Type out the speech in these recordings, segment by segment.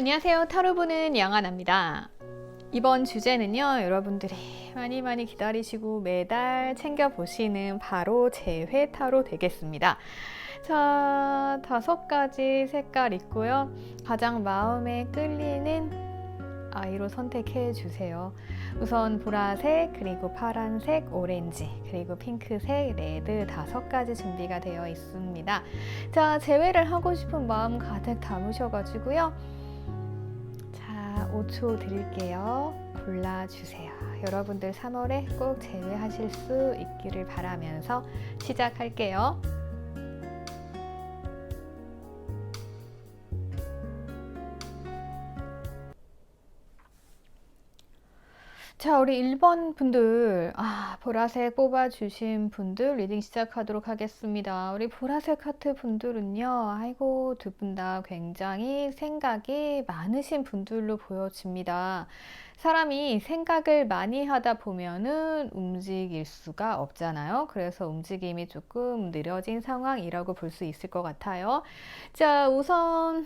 안녕하세요. 타로 보는 양하나입니다. 이번 주제는요, 여러분들이 많이 기다리시고 매달 챙겨보시는 바로 재회 타로 되겠습니다. 자, 5가지 색깔 있고요. 가장 마음에 끌리는 아이로 선택해 주세요. 우선 보라색, 그리고 파란색, 오렌지, 그리고 핑크색, 레드 5가지 준비가 되어 있습니다. 자, 재회를 하고 싶은 마음 가득 담으셔가지고요. 자, 5초 드릴게요. 골라주세요. 여러분들 3월에 꼭 재회하실 수 있기를 바라면서 시작할게요. 자, 우리 1번 분들, 보라색 뽑아주신 분들 리딩 시작하도록 하겠습니다. 우리 보라색 하트 분들은요, 아이고, 두 분 다 굉장히 생각이 많으신 분들로 보여집니다. 사람이 생각을 많이 하다 보면은 움직일 수가 없잖아요. 그래서 움직임이 조금 느려진 상황이라고 볼 수 있을 것 같아요. 자, 우선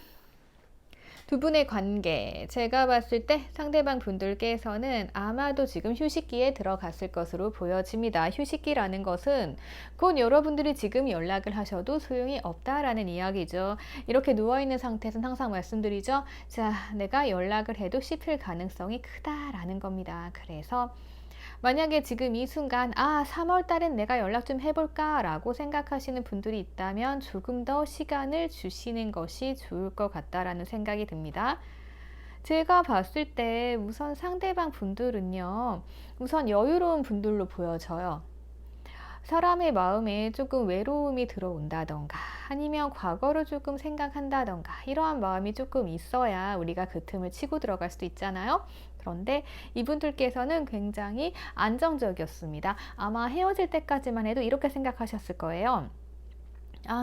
두 분의 관계, 제가 봤을 때 상대방 분들께서는 아마도 지금 휴식기에 들어갔을 것으로 보여집니다. 휴식기라는 것은 곧 여러분들이 지금 연락을 하셔도 소용이 없다라는 이야기죠. 이렇게 누워있는 상태에서는 항상 말씀드리죠. 자, 내가 연락을 해도 씹힐 가능성이 크다라는 겁니다. 그래서 만약에 지금 이 순간 3월 달엔 내가 연락 좀 해볼까 라고 생각하시는 분들이 있다면 조금 더 시간을 주시는 것이 좋을 것 같다라는 생각이 듭니다. 제가 봤을 때 우선 상대방 분들은요, 우선 여유로운 분들로 보여져요. 사람의 마음에 조금 외로움이 들어온다던가 아니면 과거를 조금 생각한다던가 이러한 마음이 조금 있어야 우리가 그 틈을 치고 들어갈 수도 있잖아요. 그런데 이분들께서는 굉장히 안정적이었습니다. 아마 헤어질 때까지만 해도 이렇게 생각하셨을 거예요.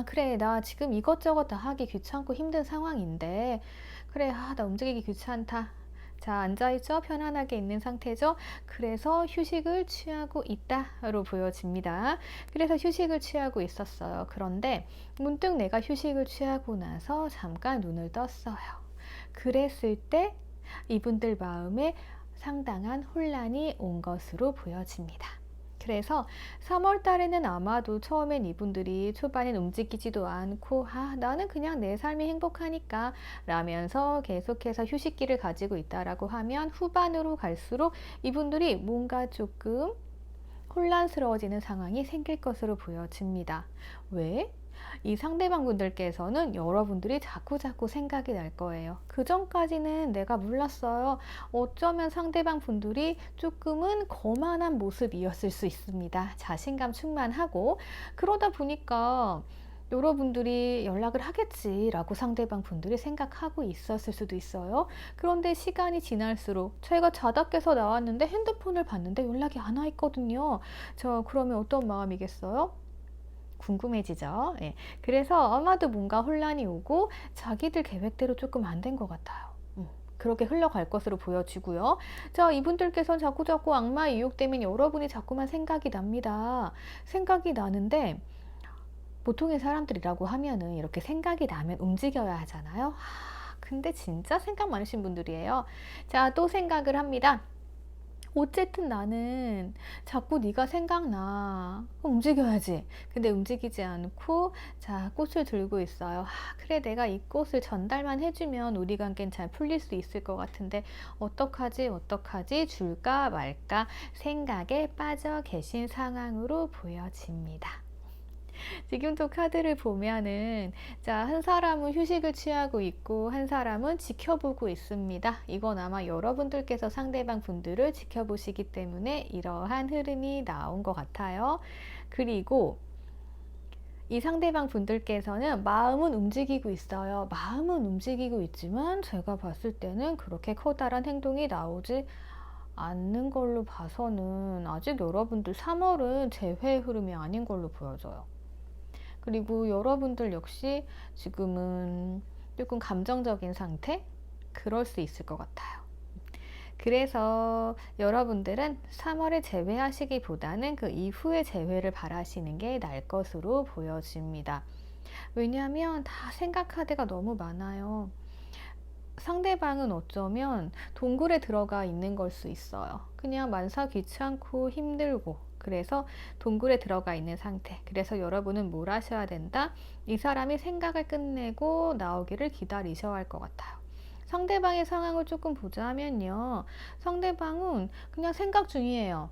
그래, 나 지금 이것저것 다 하기 귀찮고 힘든 상황인데, 그래, 나 움직이기 귀찮다. 자, 앉아있죠? 편안하게 있는 상태죠? 그래서 휴식을 취하고 있다로 보여집니다. 그래서 휴식을 취하고 있었어요. 그런데 문득 내가 휴식을 취하고 나서 잠깐 눈을 떴어요. 그랬을 때 이분들 마음에 상당한 혼란이 온 것으로 보여집니다. 그래서 3월 달에는 아마도 처음엔 이분들이 초반엔 움직이지도 않고 나는 그냥 내 삶이 행복하니까 라면서 계속해서 휴식기를 가지고 있다라고 하면 후반으로 갈수록 이분들이 뭔가 조금 혼란스러워지는 상황이 생길 것으로 보여집니다. 왜? 이 상대방 분들께서는 여러분들이 자꾸 생각이 날 거예요. 그 전까지는 내가 몰랐어요. 어쩌면 상대방 분들이 조금은 거만한 모습이었을 수 있습니다. 자신감 충만하고 그러다 보니까 여러분들이 연락을 하겠지라고 상대방 분들이 생각하고 있었을 수도 있어요. 그런데 시간이 지날수록 제가 자다 깨서 나왔는데 핸드폰을 봤는데 연락이 안 와 있거든요. 그러면 어떤 마음이겠어요? 궁금해지죠. 예. 그래서 아마도 뭔가 혼란이 오고 자기들 계획대로 조금 안 된 것 같아요. 그렇게 흘러갈 것으로 보여지고요. 자, 이분들께서는 자꾸 악마의 유혹 때문에 여러분이 자꾸만 생각이 납니다. 생각이 나는데 보통의 사람들이라고 하면은 이렇게 생각이 나면 움직여야 하잖아요. 근데 진짜 생각 많으신 분들이에요. 자, 또 생각을 합니다. 어쨌든 나는 자꾸 네가 생각나. 그럼 움직여야지. 근데 움직이지 않고 자, 꽃을 들고 있어요. 그래, 내가 이 꽃을 전달만 해주면 우리 관계는 잘 풀릴 수 있을 것 같은데 어떡하지 줄까 말까 생각에 빠져 계신 상황으로 보여집니다. 지금 또 카드를 보면은 한 사람은 휴식을 취하고 있고 한 사람은 지켜보고 있습니다. 이건 아마 여러분들께서 상대방 분들을 지켜보시기 때문에 이러한 흐름이 나온 것 같아요. 그리고 이 상대방 분들께서는 마음은 움직이고 있어요. 마음은 움직이고 있지만 제가 봤을 때는 그렇게 커다란 행동이 나오지 않는 걸로 봐서는 아직 여러분들 3월은 재회의 흐름이 아닌 걸로 보여져요. 그리고 여러분들 역시 지금은 조금 감정적인 상태? 그럴 수 있을 것 같아요. 그래서 여러분들은 3월에 재회하시기보다는 그 이후에 재회를 바라시는 게 나을 것으로 보여집니다. 왜냐하면 다 생각할 때가 너무 많아요. 상대방은 어쩌면 동굴에 들어가 있는 걸 수 있어요. 그냥 만사 귀찮고 힘들고, 그래서 동굴에 들어가 있는 상태. 그래서 여러분은 뭘 하셔야 된다? 이 사람이 생각을 끝내고 나오기를 기다리셔야 할 것 같아요. 상대방의 상황을 조금 보자면요. 상대방은 그냥 생각 중이에요.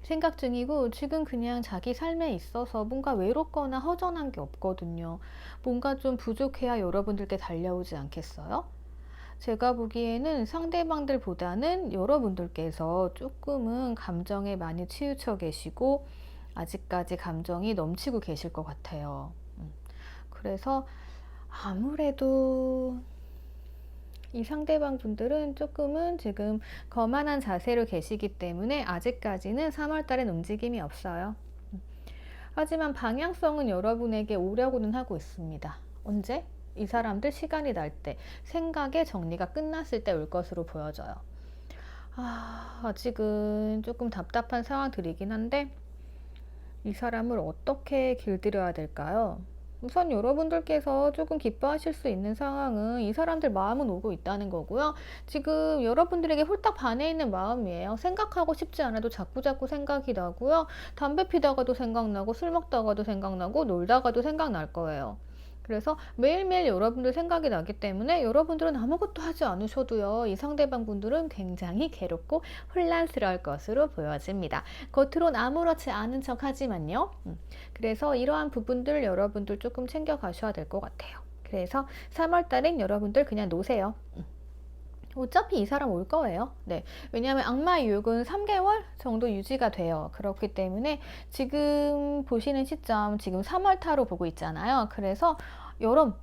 생각 중이고 지금 그냥 자기 삶에 있어서 뭔가 외롭거나 허전한 게 없거든요. 뭔가 좀 부족해야 여러분들께 달려오지 않겠어요? 제가 보기에는 상대방들보다는 여러분들께서 조금은 감정에 많이 치우쳐 계시고 아직까지 감정이 넘치고 계실 것 같아요. 그래서 아무래도 이 상대방 분들은 조금은 지금 거만한 자세로 계시기 때문에 아직까지는 3월 달엔 움직임이 없어요. 하지만 방향성은 여러분에게 오려고는 하고 있습니다. 언제? 이 사람들 시간이 날 때, 생각의 정리가 끝났을 때 올 것으로 보여져요. 아직은 조금 답답한 상황들이긴 한데 이 사람을 어떻게 길들여야 될까요? 우선 여러분들께서 조금 기뻐하실 수 있는 상황은 이 사람들 마음은 오고 있다는 거고요. 지금 여러분들에게 홀딱 반해 있는 마음이에요. 생각하고 싶지 않아도 자꾸자꾸 생각이 나고요. 담배 피다가도 생각나고 술 먹다가도 생각나고 놀다가도 생각날 거예요. 그래서 매일매일 여러분들 생각이 나기 때문에 여러분들은 아무것도 하지 않으셔도요. 이 상대방 분들은 굉장히 괴롭고 혼란스러울 것으로 보여집니다. 겉으론 아무렇지 않은 척 하지만요. 그래서 이러한 부분들 여러분들 조금 챙겨 가셔야 될 것 같아요. 그래서 3월 달엔 여러분들 그냥 노세요. 어차피 이 사람 올 거예요. 네. 왜냐하면 악마의 유혹은 3개월 정도 유지가 돼요. 그렇기 때문에 지금 보시는 시점, 지금 3월 타로 보고 있잖아요. 그래서 여름?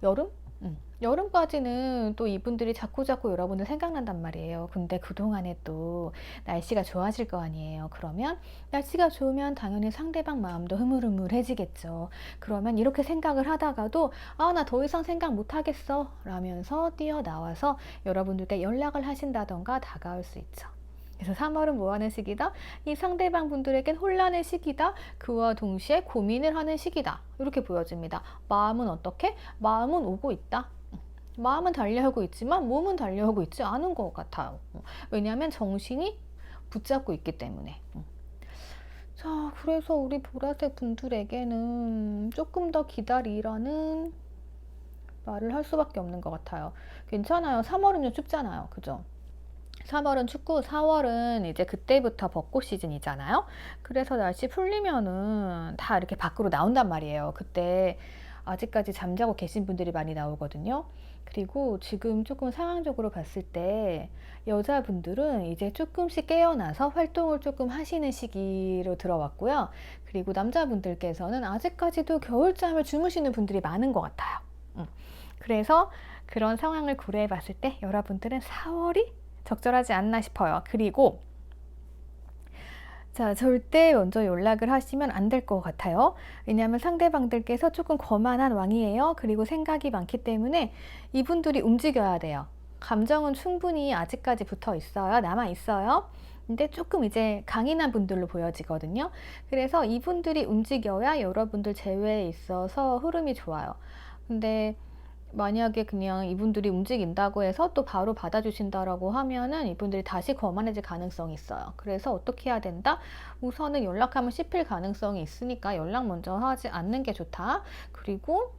여름까지는 또 이분들이 자꾸자꾸 여러분들 생각난단 말이에요. 근데 그동안에 또 날씨가 좋아질 거 아니에요. 그러면 날씨가 좋으면 당연히 상대방 마음도 흐물흐물해지겠죠. 그러면 이렇게 생각을 하다가도 나 더 이상 생각 못 하겠어 라면서 뛰어나와서 여러분들께 연락을 하신다던가 다가올 수 있죠. 그래서 3월은 뭐 하는 시기다? 이 상대방 분들에겐 혼란의 시기다. 그와 동시에 고민을 하는 시기다. 이렇게 보여집니다. 마음은 어떻게? 마음은 오고 있다. 마음은 달려오고 있지만 몸은 달려오고 있지 않은 것 같아요. 왜냐하면 정신이 붙잡고 있기 때문에. 자, 그래서 우리 보라색 분들에게는 조금 더 기다리라는 말을 할 수밖에 없는 것 같아요. 괜찮아요. 3월은요 춥잖아요. 그죠? 3월은 춥고 4월은 이제 그때부터 벚꽃 시즌이잖아요. 그래서 날씨 풀리면은 다 이렇게 밖으로 나온단 말이에요. 그때 아직까지 잠자고 계신 분들이 많이 나오거든요. 그리고 지금 조금 상황적으로 봤을 때 여자분들은 이제 조금씩 깨어나서 활동을 조금 하시는 시기로 들어왔고요. 그리고 남자분들께서는 아직까지도 겨울잠을 주무시는 분들이 많은 것 같아요. 그래서 그런 상황을 고려해 봤을 때 여러분들은 4월이 적절하지 않나 싶어요. 그리고 자, 절대 먼저 연락을 하시면 안 될 것 같아요. 왜냐하면 상대방들께서 조금 거만한 왕이에요. 그리고 생각이 많기 때문에 이분들이 움직여야 돼요. 감정은 충분히 아직까지 붙어 있어요. 남아 있어요. 근데 조금 이제 강인한 분들로 보여지거든요. 그래서 이분들이 움직여야 여러분들 제외에 있어서 흐름이 좋아요. 근데 만약에 그냥 이분들이 움직인다고 해서 또 바로 받아주신다라고 하면은 이분들이 다시 거만해질 가능성이 있어요. 그래서 어떻게 해야 된다? 우선은 연락하면 씹힐 가능성이 있으니까 연락 먼저 하지 않는 게 좋다. 그리고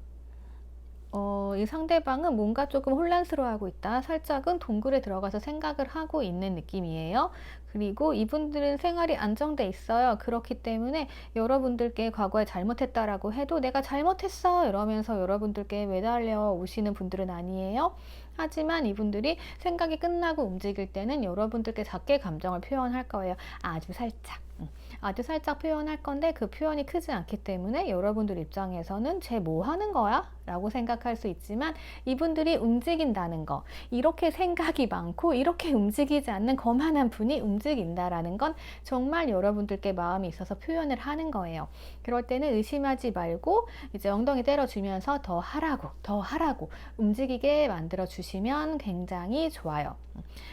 이 상대방은 뭔가 조금 혼란스러워하고 있다. 살짝은 동굴에 들어가서 생각을 하고 있는 느낌이에요. 그리고 이분들은 생활이 안정돼 있어요. 그렇기 때문에 여러분들께 과거에 잘못했다라고 해도 내가 잘못했어 이러면서 여러분들께 매달려 오시는 분들은 아니에요. 하지만 이분들이 생각이 끝나고 움직일 때는 여러분들께 작게 감정을 표현할 거예요. 아주 살짝. 아주 살짝 표현할 건데 그 표현이 크지 않기 때문에 여러분들 입장에서는 쟤 뭐 하는 거야? 라고 생각할 수 있지만 이분들이 움직인다는 거, 이렇게 생각이 많고 이렇게 움직이지 않는 거만한 분이 움직인다라는 건 정말 여러분들께 마음이 있어서 표현을 하는 거예요. 그럴 때는 의심하지 말고 이제 엉덩이 때려주면서 더 하라고 움직이게 만들어 주시면 굉장히 좋아요.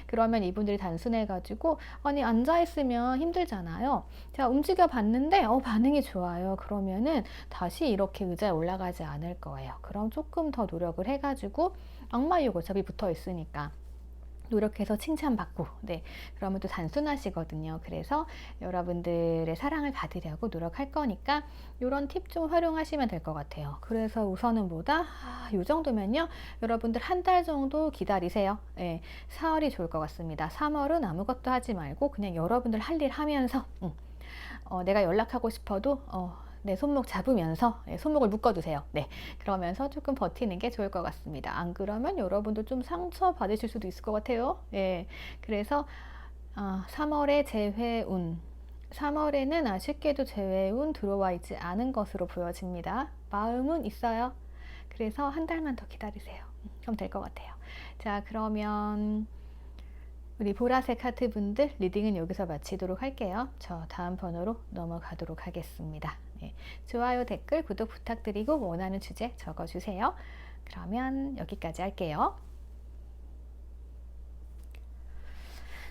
그러면 이분들이 단순해가지고 아니 앉아있으면 힘들잖아요. 제가 움직여 봤는데 반응이 좋아요. 그러면은 다시 이렇게 의자에 올라가지 않을 거예요. 그럼 조금 더 노력을 해가지고 악마육 어차피 붙어 있으니까 노력해서 칭찬받고, 네, 그러면 또 단순하시거든요. 그래서 여러분들의 사랑을 받으려고 노력할 거니까 이런 팁 좀 활용하시면 될 것 같아요. 그래서 우선은 뭐다? 이 정도면요. 여러분들 한 달 정도 기다리세요. 네, 4월이 좋을 것 같습니다. 3월은 아무것도 하지 말고 그냥 여러분들 할 일 하면서 내가 연락하고 싶어도 내 손목 잡으면서 손목을 묶어두세요. 네, 그러면서 조금 버티는 게 좋을 것 같습니다. 안 그러면 여러분도 좀 상처 받으실 수도 있을 것 같아요. 네, 그래서 3월의 재회운, 3월에는 아쉽게도 재회운 들어와 있지 않은 것으로 보여집니다. 마음은 있어요. 그래서 한 달만 더 기다리세요. 그럼 될 것 같아요. 자, 그러면 우리 보라색 하트 분들 리딩은 여기서 마치도록 할게요. 저 다음 번호로 넘어가도록 하겠습니다. 네, 좋아요, 댓글, 구독 부탁드리고 원하는 주제 적어주세요. 그러면 여기까지 할게요.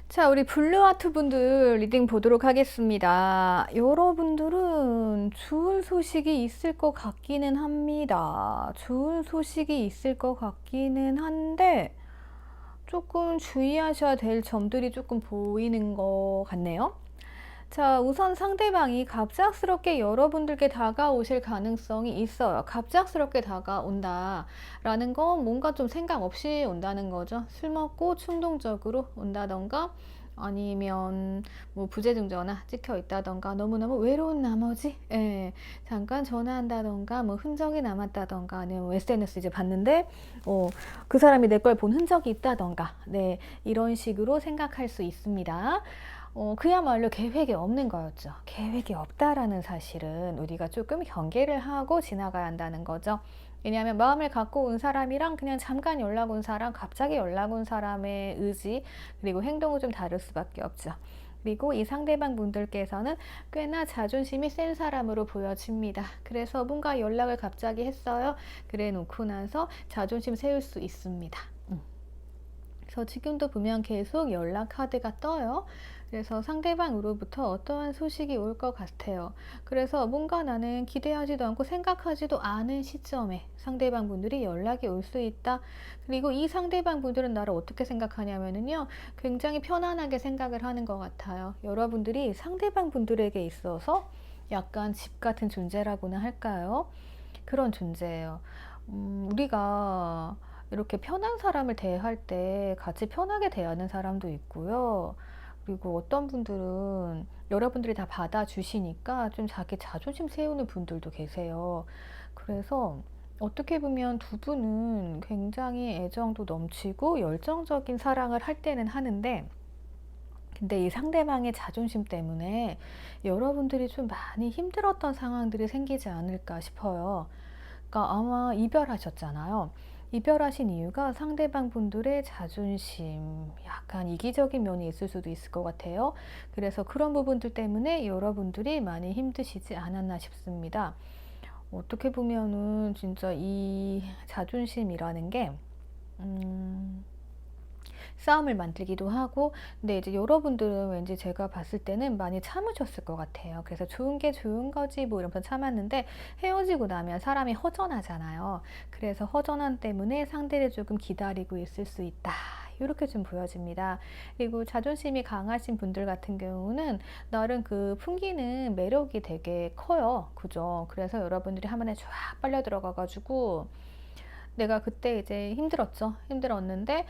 자, 우리 블루 하트 분들 리딩 보도록 하겠습니다. 여러분들은 좋은 소식이 있을 것 같기는 합니다. 좋은 소식이 있을 것 같기는 한데 조금 주의하셔야 될 점들이 조금 보이는 것 같네요. 자, 우선 상대방이 갑작스럽게 여러분들께 다가오실 가능성이 있어요. 갑작스럽게 다가온다 라는 건 뭔가 좀 생각 없이 온다는 거죠. 술 먹고 충동적으로 온다던가 아니면 뭐 부재중 전화 찍혀 있다던가 너무너무 외로운 나머지 잠깐 전화한다던가 뭐 흔적이 남았다던가 아니면 뭐 SNS 이제 봤는데 그 사람이 내 걸 본 흔적이 있다던가 네, 이런 식으로 생각할 수 있습니다. 그야말로 계획이 없는 거였죠. 계획이 없다라는 사실은 우리가 조금 경계를 하고 지나가야 한다는 거죠. 왜냐하면 마음을 갖고 온 사람이랑 그냥 잠깐 연락 온 사람, 갑자기 연락 온 사람의 의지 그리고 행동은 좀 다를 수밖에 없죠. 그리고 이 상대방 분들께서는 꽤나 자존심이 센 사람으로 보여집니다. 그래서 뭔가 연락을 갑자기 했어요. 그래 놓고 나서 자존심 세울 수 있습니다. 그래서 지금도 보면 계속 연락 카드가 떠요. 그래서 상대방으로부터 어떠한 소식이 올 것 같아요. 그래서 뭔가 나는 기대하지도 않고 생각하지도 않은 시점에 상대방 분들이 연락이 올 수 있다. 그리고 이 상대방 분들은 나를 어떻게 생각하냐면요. 굉장히 편안하게 생각을 하는 것 같아요. 여러분들이 상대방 분들에게 있어서 약간 집 같은 존재라고나 할까요? 그런 존재예요. 우리가 이렇게 편한 사람을 대할 때 같이 편하게 대하는 사람도 있고요. 그리고 어떤 분들은 여러분들이 다 받아주시니까 좀 자기 자존심 세우는 분들도 계세요. 그래서 어떻게 보면 두 분은 굉장히 애정도 넘치고 열정적인 사랑을 할 때는 하는데 근데 이 상대방의 자존심 때문에 여러분들이 좀 많이 힘들었던 상황들이 생기지 않을까 싶어요. 그러니까 아마 이별하셨잖아요. 이별하신 이유가 상대방 분들의 자존심, 약간 이기적인 면이 있을 수도 있을 것 같아요. 그래서 그런 부분들 때문에 여러분들이 많이 힘드시지 않았나 싶습니다. 어떻게 보면은 진짜 이 자존심이라는 게, 싸움을 만들기도 하고 근데 이제 여러분들은 왠지 제가 봤을 때는 많이 참으셨을 것 같아요. 그래서 좋은 게 좋은 거지 뭐 이러면서 참았는데 헤어지고 나면 사람이 허전하잖아요. 그래서 허전함 때문에 상대를 조금 기다리고 있을 수 있다. 이렇게 좀 보여집니다. 그리고 자존심이 강하신 분들 같은 경우는 나름 그 풍기는 매력이 되게 커요. 그죠? 그래서 여러분들이 한 번에 쫙 빨려 들어가가지고 내가 그때 이제 힘들었죠. 힘들었는데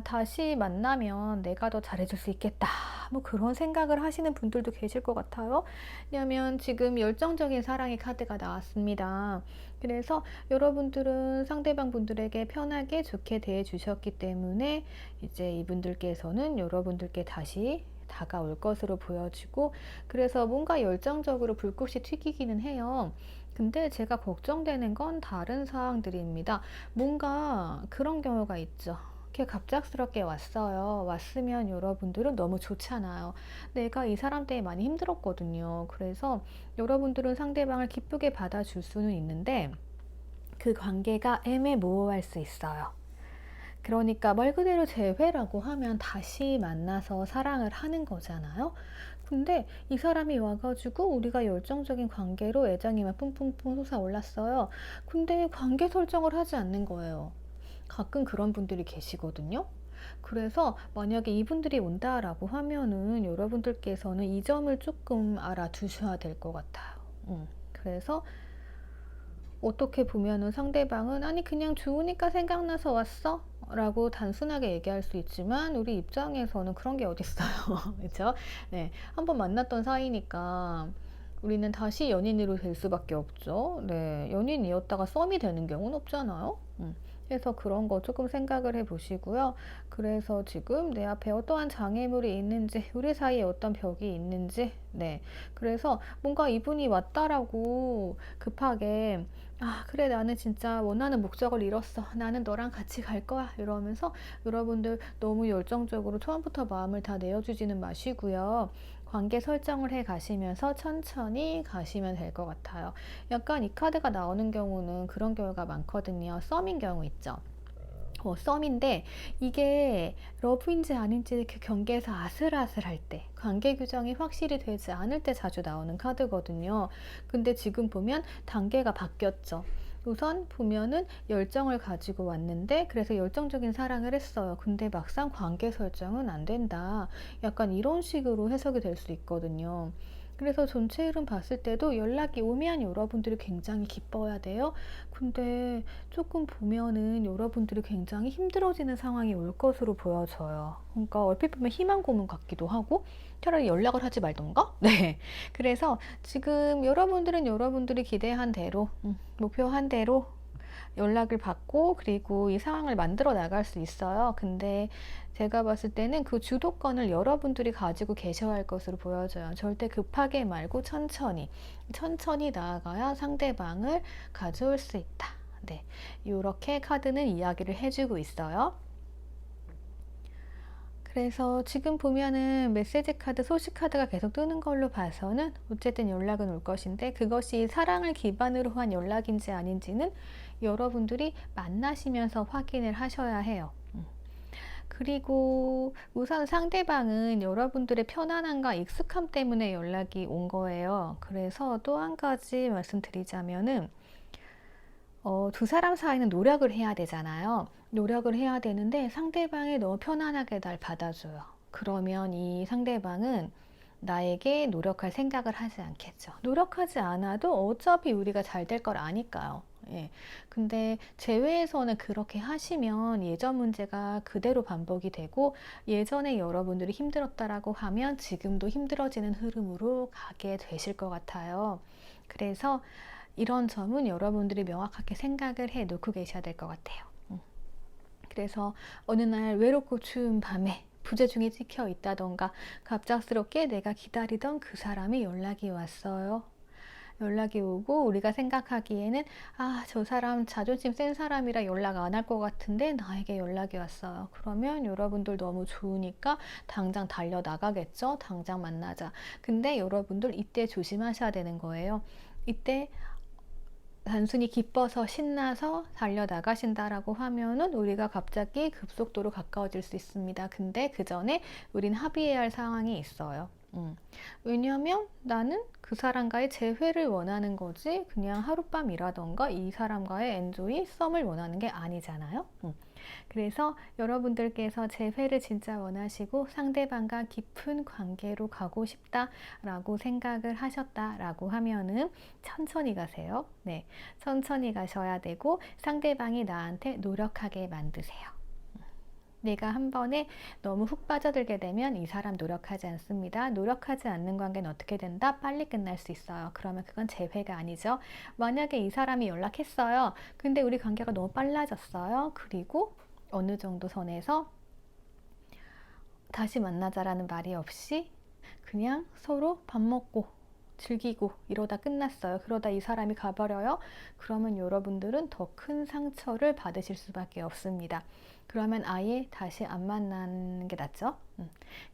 다시 만나면 내가 더 잘해줄 수 있겠다. 뭐 그런 생각을 하시는 분들도 계실 것 같아요. 왜냐하면 지금 열정적인 사랑의 카드가 나왔습니다. 그래서 여러분들은 상대방 분들에게 편하게 좋게 대해 주셨기 때문에 이제 이분들께서는 여러분들께 다시 다가올 것으로 보여지고 그래서 뭔가 열정적으로 불꽃이 튀기기는 해요. 근데 제가 걱정되는 건 다른 사항들입니다. 뭔가 그런 경우가 있죠. 이렇게 갑작스럽게 왔어요. 왔으면 여러분들은 너무 좋잖아요. 내가 이 사람 때문에 많이 힘들었거든요. 그래서 여러분들은 상대방을 기쁘게 받아줄 수는 있는데 그 관계가 애매모호할 수 있어요. 그러니까 말 그대로 재회라고 하면 다시 만나서 사랑을 하는 거잖아요. 근데 이 사람이 와가지고 우리가 열정적인 관계로 애정이 막 뿜뿜뿜 솟아올랐어요. 근데 관계 설정을 하지 않는 거예요. 가끔 그런 분들이 계시거든요. 그래서 만약에 이분들이 온다라고 하면은 여러분들께서는 이 점을 조금 알아두셔야 될 것 같아요. 그래서 어떻게 보면은 상대방은 아니 그냥 좋으니까 생각나서 왔어? 라고 단순하게 얘기할 수 있지만 우리 입장에서는 그런 게 어딨어요. 그렇죠? 네, 한번 만났던 사이니까 우리는 다시 연인으로 될 수밖에 없죠. 네, 연인이었다가 썸이 되는 경우는 없잖아요. 그래서 그런 거 조금 생각을 해 보시고요. 그래서 지금 내 앞에 어떠한 장애물이 있는지, 우리 사이에 어떤 벽이 있는지, 네. 그래서 뭔가 이분이 왔다라고 급하게 아, 그래, 나는 진짜 원하는 목적을 이뤘어. 나는 너랑 같이 갈 거야. 이러면서 여러분들 너무 열정적으로 처음부터 마음을 다 내어주지는 마시고요. 관계 설정을 해 가시면서 천천히 가시면 될 것 같아요. 약간 이 카드가 나오는 경우는 그런 경우가 많거든요. 썸인 경우 있죠. 썸인데 이게 러브인지 아닌지 이렇게 경계에서 아슬아슬할 때, 관계 규정이 확실히 되지 않을 때 자주 나오는 카드거든요. 근데 지금 보면 단계가 바뀌었죠. 우선 보면은 열정을 가지고 왔는데 그래서 열정적인 사랑을 했어요. 근데 막상 관계 설정은 안 된다. 약간 이런 식으로 해석이 될 수 있거든요. 그래서 전체 흐름 봤을 때도 연락이 오면 여러분들이 굉장히 기뻐야 돼요. 근데 조금 보면은 여러분들이 굉장히 힘들어지는 상황이 올 것으로 보여져요. 그러니까 얼핏 보면 희망 고문 같기도 하고 차라리 연락을 하지 말던가? 네. 그래서 지금 여러분들은 여러분들이 기대한 대로, 목표한 대로 연락을 받고 그리고 이 상황을 만들어 나갈 수 있어요. 근데 제가 봤을 때는 그 주도권을 여러분들이 가지고 계셔야 할 것으로 보여져요. 절대 급하게 말고 천천히 나아가야 상대방을 가져올 수 있다. 네, 이렇게 카드는 이야기를 해주고 있어요. 그래서 지금 보면은 메시지 카드, 소식 카드가 계속 뜨는 걸로 봐서는 어쨌든 연락은 올 것인데 그것이 사랑을 기반으로 한 연락인지 아닌지는 여러분들이 만나시면서 확인을 하셔야 해요. 그리고 우선 상대방은 여러분들의 편안함과 익숙함 때문에 연락이 온 거예요. 그래서 또 한 가지 말씀드리자면은 두 사람 사이는 노력을 해야 되잖아요. 노력을 해야 되는데 상대방이 너무 편안하게 날 받아줘요. 그러면 이 상대방은 나에게 노력할 생각을 하지 않겠죠. 노력하지 않아도 어차피 우리가 잘 될 걸 아니까요. 예. 근데 제외에서는 그렇게 하시면 예전 문제가 그대로 반복이 되고 예전에 여러분들이 힘들었다라고 하면 지금도 힘들어지는 흐름으로 가게 되실 것 같아요. 그래서 이런 점은 여러분들이 명확하게 생각을 해 놓고 계셔야 될 것 같아요. 그래서 어느 날 외롭고 추운 밤에 부재중에 찍혀 있다던가 갑작스럽게 내가 기다리던 그 사람이 연락이 왔어요. 연락이 오고 우리가 생각하기에는 아, 저 사람 자존심 센 사람이라 연락 안 할 것 같은데 나에게 연락이 왔어요. 그러면 여러분들 너무 좋으니까 당장 달려 나가겠죠. 당장 만나자. 근데 여러분들 이때 조심하셔야 되는 거예요. 이때 단순히 기뻐서 신나서 달려나가신다라고 하면은 우리가 갑자기 급속도로 가까워질 수 있습니다. 근데 그 전에 우린 합의해야 할 상황이 있어요. 왜냐면 나는 그 사람과의 재회를 원하는 거지 그냥 하룻밤이라던가 이 사람과의 엔조이, 썸을 원하는 게 아니잖아요. 그래서 여러분들께서 재회를 진짜 원하시고 상대방과 깊은 관계로 가고 싶다라고 생각을 하셨다라고 하면은 천천히 가세요. 네, 천천히 가셔야 되고 상대방이 나한테 노력하게 만드세요. 내가 한 번에 너무 훅 빠져들게 되면 이 사람 노력하지 않습니다. 노력하지 않는 관계는 어떻게 된다? 빨리 끝날 수 있어요. 그러면 그건 재회가 아니죠. 만약에 이 사람이 연락했어요. 근데 우리 관계가 너무 빨라졌어요. 그리고 어느 정도 선에서 다시 만나자라는 말이 없이 그냥 서로 밥 먹고 즐기고 이러다 끝났어요. 그러다 이 사람이 가버려요. 그러면 여러분들은 더 큰 상처를 받으실 수밖에 없습니다. 그러면 아예 다시 안 만나는 게 낫죠.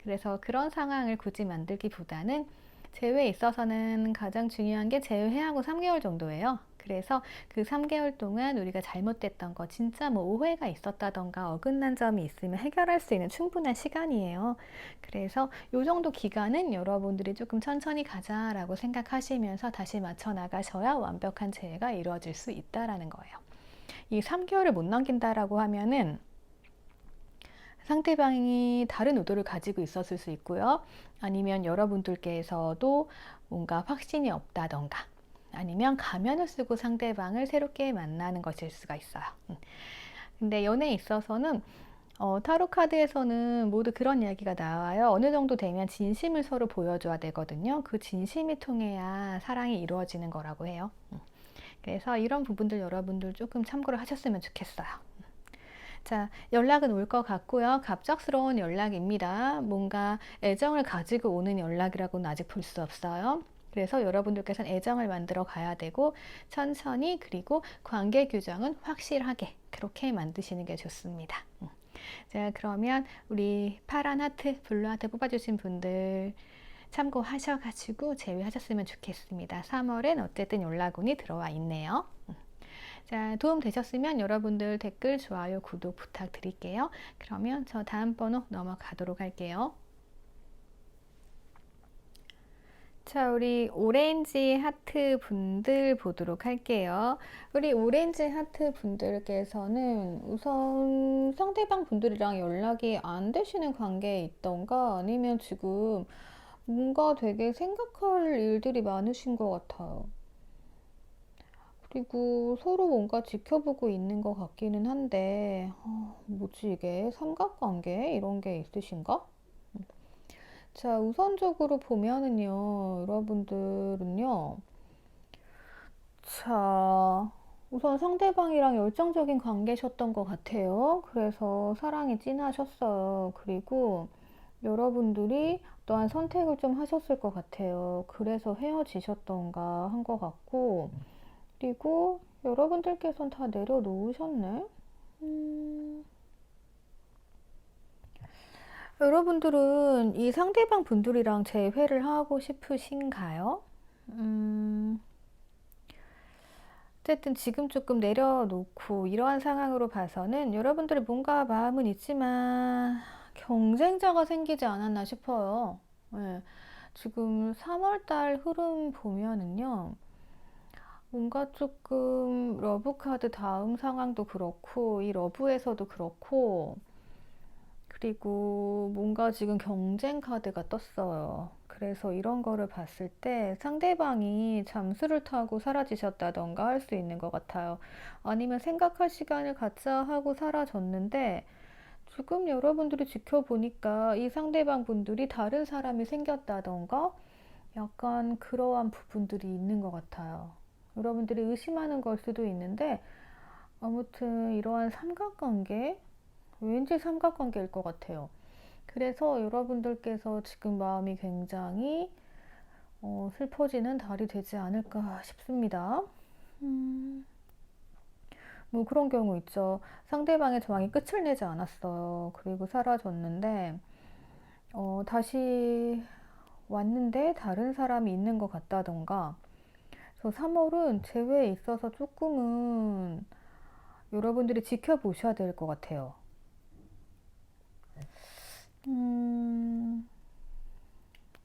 그래서 그런 상황을 굳이 만들기보다는 재회에 있어서는 가장 중요한 게 재회하고 3개월 정도예요. 그래서 그 3개월 동안 우리가 잘못됐던 거, 진짜 뭐 오해가 있었다던가 어긋난 점이 있으면 해결할 수 있는 충분한 시간이에요. 그래서 요 정도 기간은 여러분들이 조금 천천히 가자라고 생각하시면서 다시 맞춰 나가셔야 완벽한 재회가 이루어질 수 있다라는 거예요. 이 3개월을 못 넘긴다라고 하면은 상대방이 다른 의도를 가지고 있었을 수 있고요. 아니면 여러분들께서도 뭔가 확신이 없다던가 아니면 가면을 쓰고 상대방을 새롭게 만나는 것일 수가 있어요. 근데 연애에 있어서는 타로 카드에서는 모두 그런 이야기가 나와요. 어느 정도 되면 진심을 서로 보여줘야 되거든요. 그 진심이 통해야 사랑이 이루어지는 거라고 해요. 그래서 이런 부분들 여러분들 조금 참고를 하셨으면 좋겠어요. 자, 연락은 올 것 같고요. 갑작스러운 연락입니다. 뭔가 애정을 가지고 오는 연락이라고는 아직 볼 수 없어요. 그래서 여러분들께서는 애정을 만들어 가야 되고 천천히 그리고 관계 규정은 확실하게 그렇게 만드시는 게 좋습니다. 자, 그러면 우리 파란 하트, 블루 하트 뽑아주신 분들 참고하셔가지고 제외하셨으면 좋겠습니다. 3월엔 어쨌든 연락운이 들어와 있네요. 자, 도움 되셨으면 여러분들 댓글, 좋아요, 구독 부탁드릴게요. 그러면 저 다음 번호 넘어가도록 할게요. 자, 우리 오렌지 하트 분들 보도록 할게요. 우리 오렌지 하트 분들께서는 우선 상대방 분들이랑 연락이 안 되시는 관계에 있던가 아니면 지금 뭔가 되게 생각할 일들이 많으신 것 같아요. 그리고 서로 뭔가 지켜보고 있는 것 같기는 한데, 뭐지 이게? 삼각관계? 이런 게 있으신가? 자, 우선적으로 보면은요, 여러분들은요, 자, 우선 상대방이랑 열정적인 관계셨던 것 같아요. 그래서 사랑이 진하셨어요. 그리고 여러분들이 또한 선택을 좀 하셨을 것 같아요. 그래서 헤어지셨던가 한 것 같고, 그리고 여러분들께서는 다 내려놓으셨네. 여러분들은 이 상대방 분들이랑 재회를 하고 싶으신가요? 어쨌든 지금 조금 내려놓고 이러한 상황으로 봐서는 여러분들이 뭔가 마음은 있지만 경쟁자가 생기지 않았나 싶어요. 네. 지금 3월달 흐름 보면은요. 뭔가 조금 러브카드 다음 상황도 그렇고 이 러브에서도 그렇고 그리고 뭔가 지금 경쟁 카드가 떴어요. 그래서 이런 거를 봤을 때 상대방이 잠수를 타고 사라지셨다던가 할 수 있는 것 같아요. 아니면 생각할 시간을 갖자 하고 사라졌는데 지금 여러분들이 지켜보니까 이 상대방 분들이 다른 사람이 생겼다던가 약간 그러한 부분들이 있는 것 같아요. 여러분들이 의심하는 걸 수도 있는데 아무튼 이러한 삼각관계 왠지 삼각관계일 것 같아요. 그래서 여러분들께서 지금 마음이 굉장히 슬퍼지는 달이 되지 않을까 싶습니다. 뭐 그런 경우 있죠. 상대방의 저항이 끝을 내지 않았어요. 그리고 사라졌는데 다시 왔는데 다른 사람이 있는 것 같다던가. 저 3월은 재회에 있어서 조금은 여러분들이 지켜보셔야 될 것 같아요.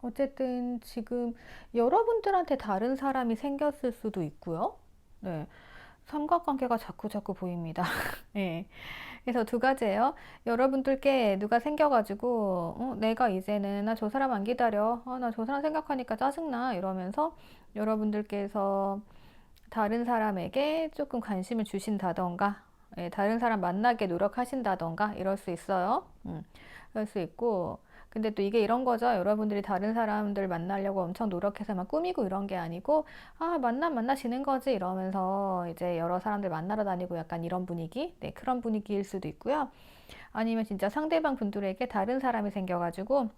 어쨌든 지금 여러분들한테 다른 사람이 생겼을 수도 있고요. 네. 삼각관계가 자꾸 보입니다. 네. 그래서 두 가지예요. 여러분들께 누가 생겨가지고, 내가 이제는, 나 저 사람 안 기다려. 나 저 사람 생각하니까 짜증나. 이러면서 여러분들께서 다른 사람에게 조금 관심을 주신다던가, 예, 다른 사람 만나게 노력하신다던가, 이럴 수 있어요. 그럴 수 있고, 근데 또 이게 이런 거죠. 여러분들이 다른 사람들 만나려고 엄청 노력해서 막 꾸미고 이런 게 아니고, 만나시는 거지. 이러면서 이제 여러 사람들 만나러 다니고 약간 이런 분위기? 네, 그런 분위기일 수도 있고요. 아니면 진짜 상대방 분들에게 다른 사람이 생겨가지고,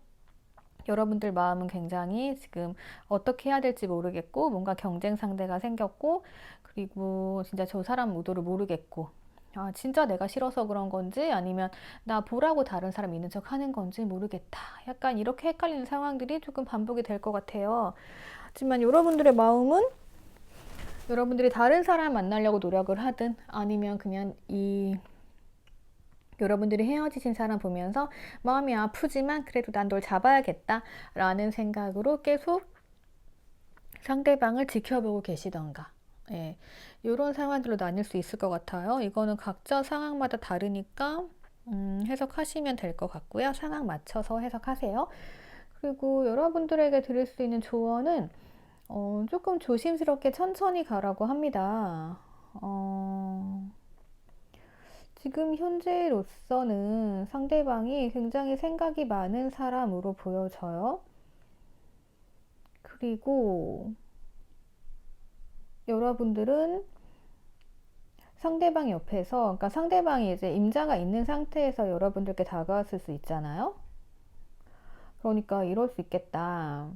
여러분들 마음은 굉장히 지금 어떻게 해야 될지 모르겠고, 뭔가 경쟁 상대가 생겼고, 그리고 진짜 저 사람 의도를 모르겠고, 아, 진짜 내가 싫어서 그런 건지 아니면 나 보라고 다른 사람 있는 척 하는 건지 모르겠다. 약간 이렇게 헷갈리는 상황들이 조금 반복이 될 것 같아요. 하지만 여러분들의 마음은 여러분들이 다른 사람 만나려고 노력을 하든 아니면 그냥 여러분들이 헤어지신 사람 보면서 마음이 아프지만 그래도 난 널 잡아야겠다 라는 생각으로 계속 상대방을 지켜보고 계시던가. 예, 이런 상황들로 나뉠 수 있을 것 같아요. 이거는 각자 상황마다 다르니까 해석하시면 될 것 같고요. 상황 맞춰서 해석하세요. 그리고 여러분들에게 드릴 수 있는 조언은 조금 조심스럽게 천천히 가라고 합니다. 지금 현재로서는 상대방이 굉장히 생각이 많은 사람으로 보여져요. 그리고 여러분들은 상대방 옆에서, 그러니까 상대방이 이제 임자가 있는 상태에서 여러분들께 다가왔을 수 있잖아요. 그러니까 이럴 수 있겠다.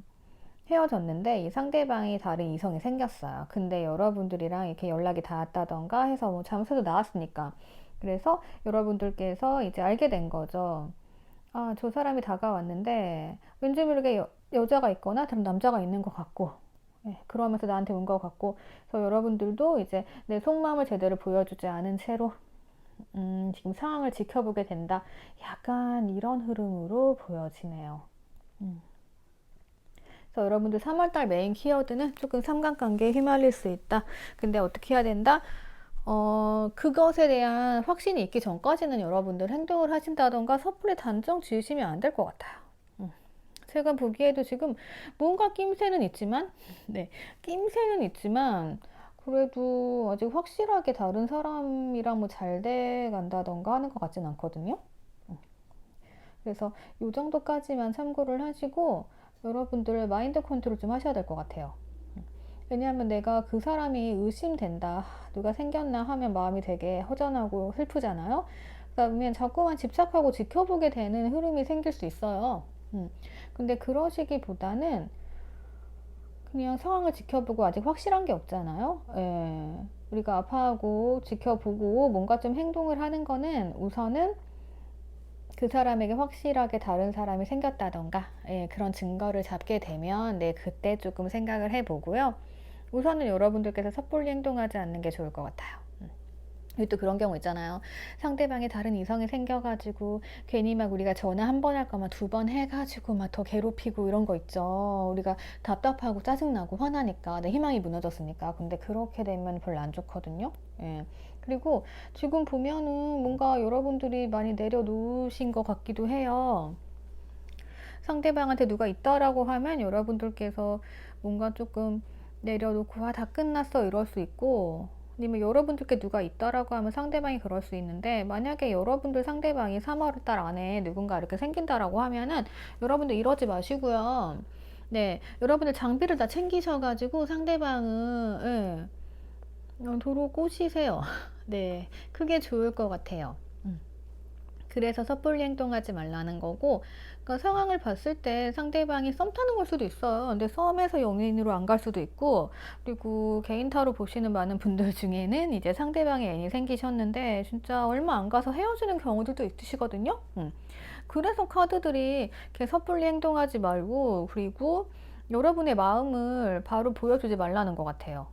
헤어졌는데 이 상대방이 다른 이성이 생겼어요. 근데 여러분들이랑 이렇게 연락이 닿았다던가 해서 뭐 잠수도 나왔으니까. 그래서 여러분들께서 이제 알게 된 거죠. 아, 저 사람이 다가왔는데 왠지 모르게 여자가 있거나 다른 남자가 있는 것 같고, 예, 그러면서 나한테 온 것 같고, 그래서 여러분들도 이제 내 속마음을 제대로 보여주지 않은 채로 지금 상황을 지켜보게 된다. 약간 이런 흐름으로 보여지네요. 음. 그래서 여러분들 3월달 메인 키워드는 조금 삼각관계에 휘말릴 수 있다. 근데 어떻게 해야 된다? 그것에 대한 확신이 있기 전까지는 여러분들 행동을 하신다던가 섣불리 단정 지으시면 안 될 것 같아요. 제가 보기에도 지금 뭔가 낌새는 있지만, 네, 낌새는 있지만, 그래도 아직 확실하게 다른 사람이랑 뭐 잘 돼 간다던가 하는 것 같진 않거든요. 그래서 이 정도까지만 참고를 하시고, 여러분들 마인드 컨트롤 좀 하셔야 될 것 같아요. 왜냐하면 내가 그 사람이 의심된다, 누가 생겼나 하면 마음이 되게 허전하고 슬프잖아요. 그러면 자꾸만 집착하고 지켜보게 되는 흐름이 생길 수 있어요. 근데 그러시기보다는 그냥 상황을 지켜보고 아직 확실한 게 없잖아요. 예. 우리가 아파하고 지켜보고 뭔가 좀 행동을 하는 거는 우선은 그 사람에게 확실하게 다른 사람이 생겼다던가, 예, 그런 증거를 잡게 되면 네, 그때 조금 생각을 해보고요. 우선은 여러분들께서 섣불리 행동하지 않는 게 좋을 것 같아요. 또 그런 경우 있잖아요. 상대방이 다른 이성이 생겨가지고 괜히 막 우리가 전화 한 번 할 거만 두 번 해가지고 막 더 괴롭히고 이런 거 있죠. 우리가 답답하고 짜증나고 화나니까 내 희망이 무너졌으니까. 근데 그렇게 되면 별로 안 좋거든요. 예. 그리고 지금 보면은 뭔가 여러분들이 많이 내려놓으신 것 같기도 해요. 상대방한테 누가 있다라고 하면 여러분들께서 뭔가 조금 내려놓고 다 끝났어 이럴 수 있고, 아니면 여러분들께 누가 있다라고 하면 상대방이 그럴 수 있는데, 만약에 여러분들 상대방이 3월달 안에 누군가 이렇게 생긴다라고 하면은 여러분들 이러지 마시고요. 네, 여러분들 장비를 다 챙기셔가지고 상대방은, 예, 도로 꼬시세요. 네, 그게 좋을 것 같아요. 그래서 섣불리 행동하지 말라는 거고, 그러니까 상황을 봤을 때 상대방이 썸 타는 걸 수도 있어요. 근데 썸에서 연인으로 안 갈 수도 있고, 그리고 개인타로 보시는 많은 분들 중에는 이제 상대방의 애인이 생기셨는데 진짜 얼마 안 가서 헤어지는 경우들도 있으시거든요. 그래서 카드들이 이렇게 섣불리 행동하지 말고, 그리고 여러분의 마음을 바로 보여주지 말라는 것 같아요.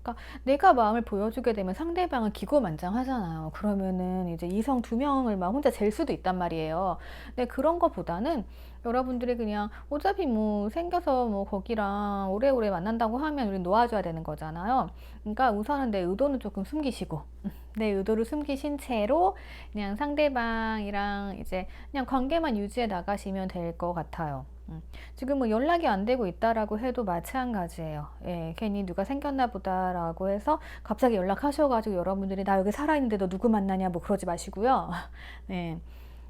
그러니까 내가 마음을 보여주게 되면 상대방은 기고만장하잖아요. 그러면은 이제 이성 두 명을 막 혼자 잴 수도 있단 말이에요. 근데 그런 거보다는 여러분들이 그냥 어차피 뭐 생겨서 뭐 거기랑 오래오래 만난다고 하면 우리 놓아줘야 되는 거잖아요. 그러니까 우선은 내 의도는 조금 숨기시고, 내 의도를 숨기신 채로 그냥 상대방이랑 이제 그냥 관계만 유지해 나가시면 될 것 같아요. 지금 뭐 연락이 안 되고 있다라고 해도 마찬가지예요. 예, 괜히 누가 생겼나 보다라고 해서 갑자기 연락하셔가지고 여러분들이 나 여기 살아있는데 너 누구 만나냐 뭐 그러지 마시고요. 네.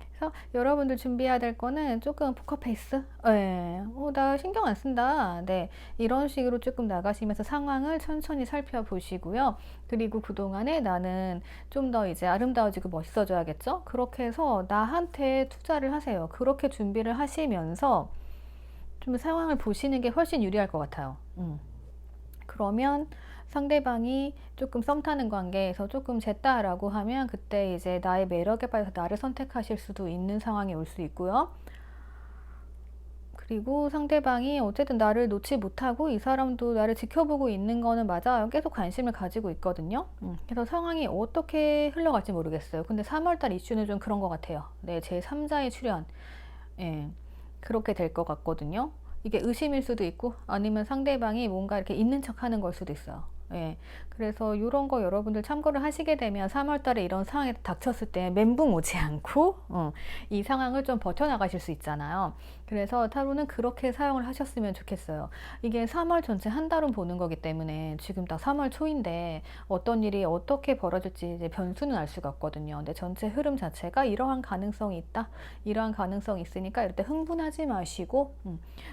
그래서 여러분들 준비해야 될 거는 조금 포커페이스? 예, 나 신경 안 쓴다. 네. 이런 식으로 조금 나가시면서 상황을 천천히 살펴보시고요. 그리고 그동안에 나는 좀 더 이제 아름다워지고 멋있어져야겠죠? 그렇게 해서 나한테 투자를 하세요. 그렇게 준비를 하시면서 좀 상황을 보시는 게 훨씬 유리할 것 같아요. 그러면 상대방이 조금 썸 타는 관계에서 조금 쟀다라고 하면 그때 이제 나의 매력에 빠져서 나를 선택하실 수도 있는 상황이 올 수 있고요. 그리고 상대방이 어쨌든 나를 놓지 못하고 이 사람도 나를 지켜보고 있는 거는 맞아요. 계속 관심을 가지고 있거든요. 그래서 상황이 어떻게 흘러갈지 모르겠어요. 근데 3월달 이슈는 좀 그런 것 같아요. 네, 제 3자의 출현. 예, 그렇게 될 것 같거든요. 이게 의심일 수도 있고 아니면 상대방이 뭔가 이렇게 있는 척 하는 걸 수도 있어요. 예, 그래서 이런 거 여러분들 참고를 하시게 되면 3월 달에 이런 상황에 닥쳤을 때 멘붕 오지 않고 이 상황을 좀 버텨나가실 수 있잖아요. 그래서 타로는 그렇게 사용을 하셨으면 좋겠어요. 이게 3월 전체 한 달은 보는 거기 때문에 지금 딱 3월 초인데 어떤 일이 어떻게 벌어질지 이제 변수는 알 수가 없거든요. 근데 전체 흐름 자체가 이러한 가능성이 있다. 이러한 가능성이 있으니까 이럴 때 흥분하지 마시고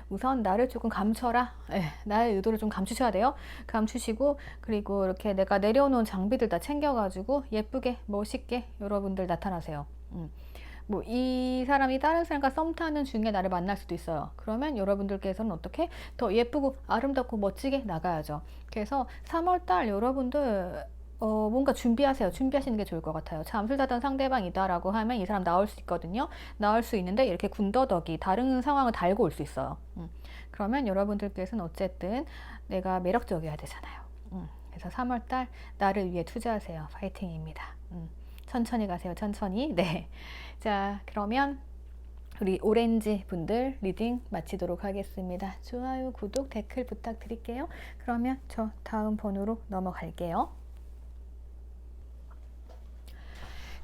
우선 나를 조금 감춰라. 예, 나의 의도를 좀 감추셔야 돼요. 감추시고 그리고 이렇게 내가 내려놓은 장비들 다 챙겨가지고 예쁘게 멋있게 여러분들 나타나세요. 뭐 이 사람이 다른 사람과 썸 타는 중에 나를 만날 수도 있어요. 그러면 여러분들께서는 어떻게 더 예쁘고 아름답고 멋지게 나가야죠. 그래서 3월달 여러분들 뭔가 준비하세요. 준비하시는 게 좋을 것 같아요. 잠술타던 상대방이다라고 하면 이 사람 나올 수 있거든요. 나올 수 있는데 이렇게 군더더기 다른 상황을 달고 올 수 있어요. 그러면 여러분들께서는 어쨌든 내가 매력적이어야 되잖아요. 그래서 3월달 나를 위해 투자하세요. 파이팅입니다. 천천히 가세요. 천천히. 네. 자, 그러면 우리 오렌지 분들 리딩 마치도록 하겠습니다. 좋아요, 구독, 댓글 부탁드릴게요. 그러면 저 다음 번호로 넘어갈게요.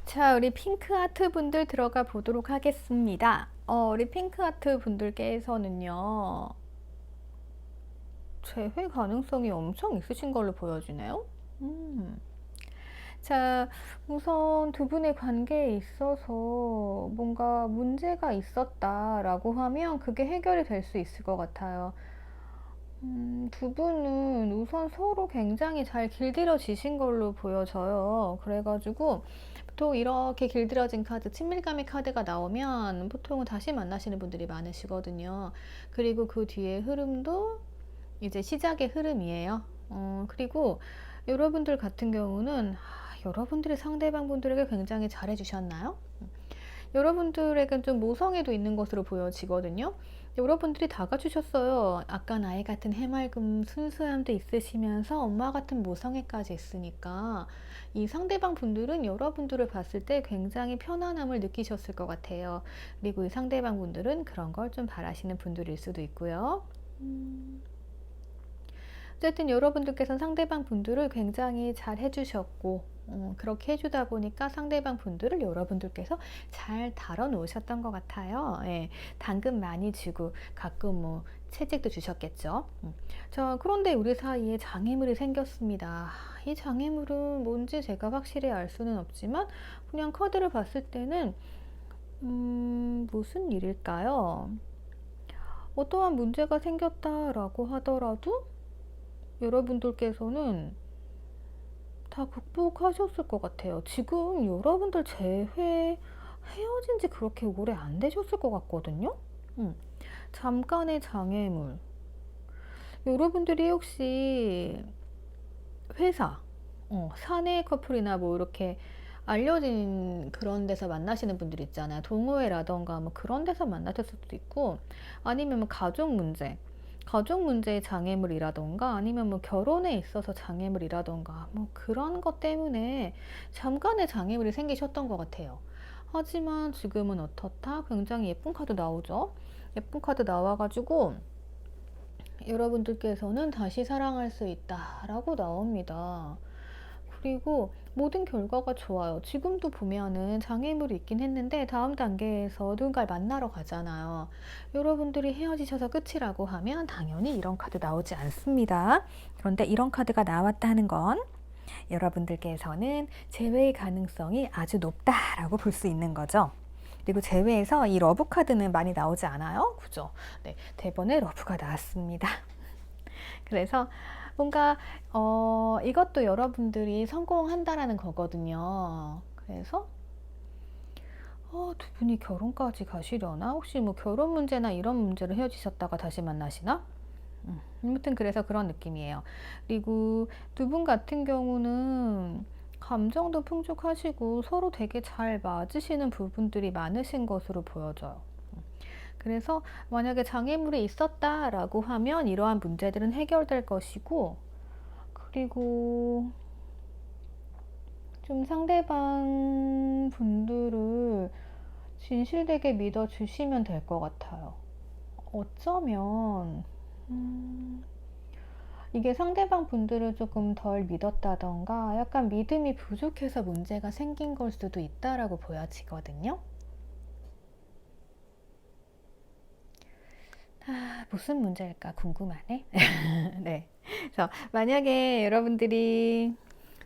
자, 우리 핑크하트 분들 들어가 보도록 하겠습니다. 우리 핑크하트 분들께서는요, 재회 가능성이 엄청 있으신 걸로 보여지네요. 자, 우선 두 분의 관계에 있어서 뭔가 문제가 있었다라고 하면 그게 해결이 될 수 있을 것 같아요. 두 분은 우선 서로 굉장히 잘 길들여지신 걸로 보여져요. 그래가지고 보통 이렇게 길들여진 카드, 친밀감의 카드가 나오면 보통은 다시 만나시는 분들이 많으시거든요. 그리고 그 뒤에 흐름도 이제 시작의 흐름이에요. 그리고 여러분들 같은 경우는 여러분들이 상대방 분들에게 굉장히 잘해주셨나요? 여러분들에겐 좀 모성애도 있는 것으로 보여지거든요. 여러분들이 다가주셨어요. 아까 나이 같은 해맑음, 순수함도 있으시면서 엄마 같은 모성애까지 있으니까 이 상대방 분들은 여러분들을 봤을 때 굉장히 편안함을 느끼셨을 것 같아요. 그리고 이 상대방 분들은 그런 걸 좀 바라시는 분들일 수도 있고요. 어쨌든 여러분들께서는 상대방 분들을 굉장히 잘 해주셨고 그렇게 해주다 보니까 상대방 분들을 여러분들께서 잘 다뤄 놓으셨던 것 같아요. 예, 당근 많이 주고 가끔 뭐 채찍도 주셨겠죠. 자, 그런데 우리 사이에 장애물이 생겼습니다. 이 장애물은 뭔지 제가 확실히 알 수는 없지만 그냥 카드를 봤을 때는 무슨 일일까요? 어떠한 문제가 생겼다라고 하더라도 여러분들께서는 다 극복하셨을 것 같아요. 지금 여러분들 헤어진 지 그렇게 오래 안 되셨을 것 같거든요. 잠깐의 장애물. 여러분들이 혹시 회사, 사내 커플이나 뭐 이렇게 알려진 그런 데서 만나시는 분들 있잖아요. 동호회라던가 뭐 그런 데서 만나셨을 수도 있고, 아니면 뭐 가족 문제의 장애물이라던가 아니면 뭐 결혼에 있어서 장애물이라던가 뭐 그런 것 때문에 잠깐의 장애물이 생기셨던 것 같아요. 하지만 지금은 어떻다? 굉장히 예쁜 카드 나오죠. 예쁜 카드 나와가지고 여러분들께서는 다시 사랑할 수 있다라고 나옵니다. 그리고 모든 결과가 좋아요. 지금도 보면은 장애물이 있긴 했는데 다음 단계에서 누군가를 만나러 가잖아요. 여러분들이 헤어지셔서 끝이라고 하면 당연히 이런 카드 나오지 않습니다. 그런데 이런 카드가 나왔다는 건 여러분들께서는 재회의 가능성이 아주 높다라고 볼 수 있는 거죠. 그리고 재회에서 이 러브 카드는 많이 나오지 않아요. 그죠? 네, 대번에 러브가 나왔습니다. 그래서 뭔가 이것도 여러분들이 성공한다라는 거거든요. 그래서 두 분이 결혼까지 가시려나? 혹시 뭐 결혼 문제나 이런 문제로 헤어지셨다가 다시 만나시나? 아무튼 그래서 그런 느낌이에요. 그리고 두 분 같은 경우는 감정도 풍족하시고 서로 되게 잘 맞으시는 부분들이 많으신 것으로 보여져요. 그래서 만약에 장애물이 있었다라고 하면 이러한 문제들은 해결될 것이고, 그리고 좀 상대방 분들을 진실되게 믿어주시면 될 것 같아요. 어쩌면 이게 상대방 분들을 조금 덜 믿었다던가 약간 믿음이 부족해서 문제가 생긴 걸 수도 있다라고 보여지거든요. 무슨 문제일까 궁금하네. 네. 그래서 만약에 여러분들이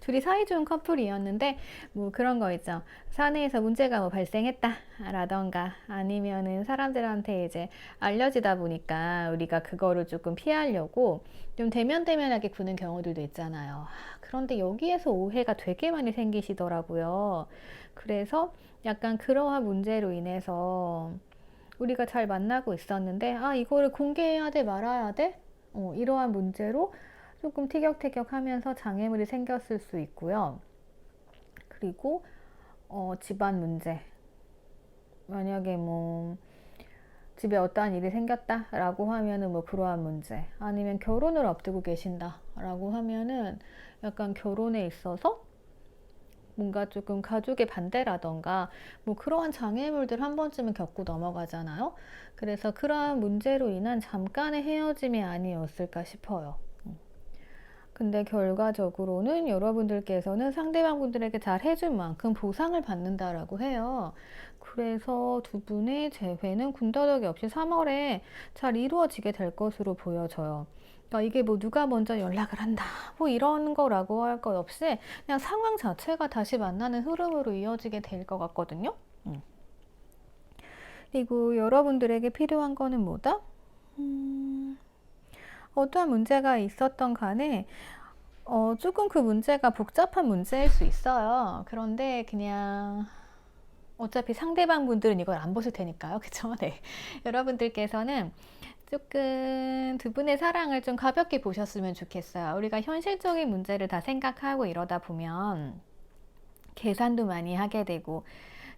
둘이 사이좋은 커플이었는데 뭐 그런 거 있죠. 사내에서 문제가 뭐 발생했다 라던가 아니면은 사람들한테 이제 알려지다 보니까 우리가 그거를 조금 피하려고 좀 대면대면하게 구는 경우들도 있잖아요. 그런데 여기에서 오해가 되게 많이 생기시더라고요. 그래서 약간 그러한 문제로 인해서 우리가 잘 만나고 있었는데 이거를 공개해야 돼 말아야 돼? 이러한 문제로 조금 티격태격하면서 장애물이 생겼을 수 있고요. 그리고 집안 문제, 만약에 뭐 집에 어떠한 일이 생겼다라고 하면은 뭐 그러한 문제, 아니면 결혼을 앞두고 계신다라고 하면은 약간 결혼에 있어서 뭔가 조금 가족의 반대라던가 뭐 그러한 장애물들 한 번쯤은 겪고 넘어가잖아요. 그래서 그러한 문제로 인한 잠깐의 헤어짐이 아니었을까 싶어요. 근데 결과적으로는 여러분들께서는 상대방 분들에게 잘 해준 만큼 보상을 받는다라고 해요. 그래서 두 분의 재회는 군더더기 없이 3월에 잘 이루어지게 될 것으로 보여져요. 그러니까 이게 뭐 누가 먼저 연락을 한다 뭐 이런 거라고 할 것 없이 그냥 상황 자체가 다시 만나는 흐름으로 이어지게 될 것 같거든요. 그리고 여러분들에게 필요한 거는 뭐다? 어떠한 문제가 있었던 간에 조금 그 문제가 복잡한 문제일 수 있어요. 그런데 그냥 어차피 상대방 분들은 이걸 안 보실 테니까요. 그쵸? 네. 여러분들께서는 조금 두 분의 사랑을 좀 가볍게 보셨으면 좋겠어요. 우리가 현실적인 문제를 다 생각하고 이러다 보면 계산도 많이 하게 되고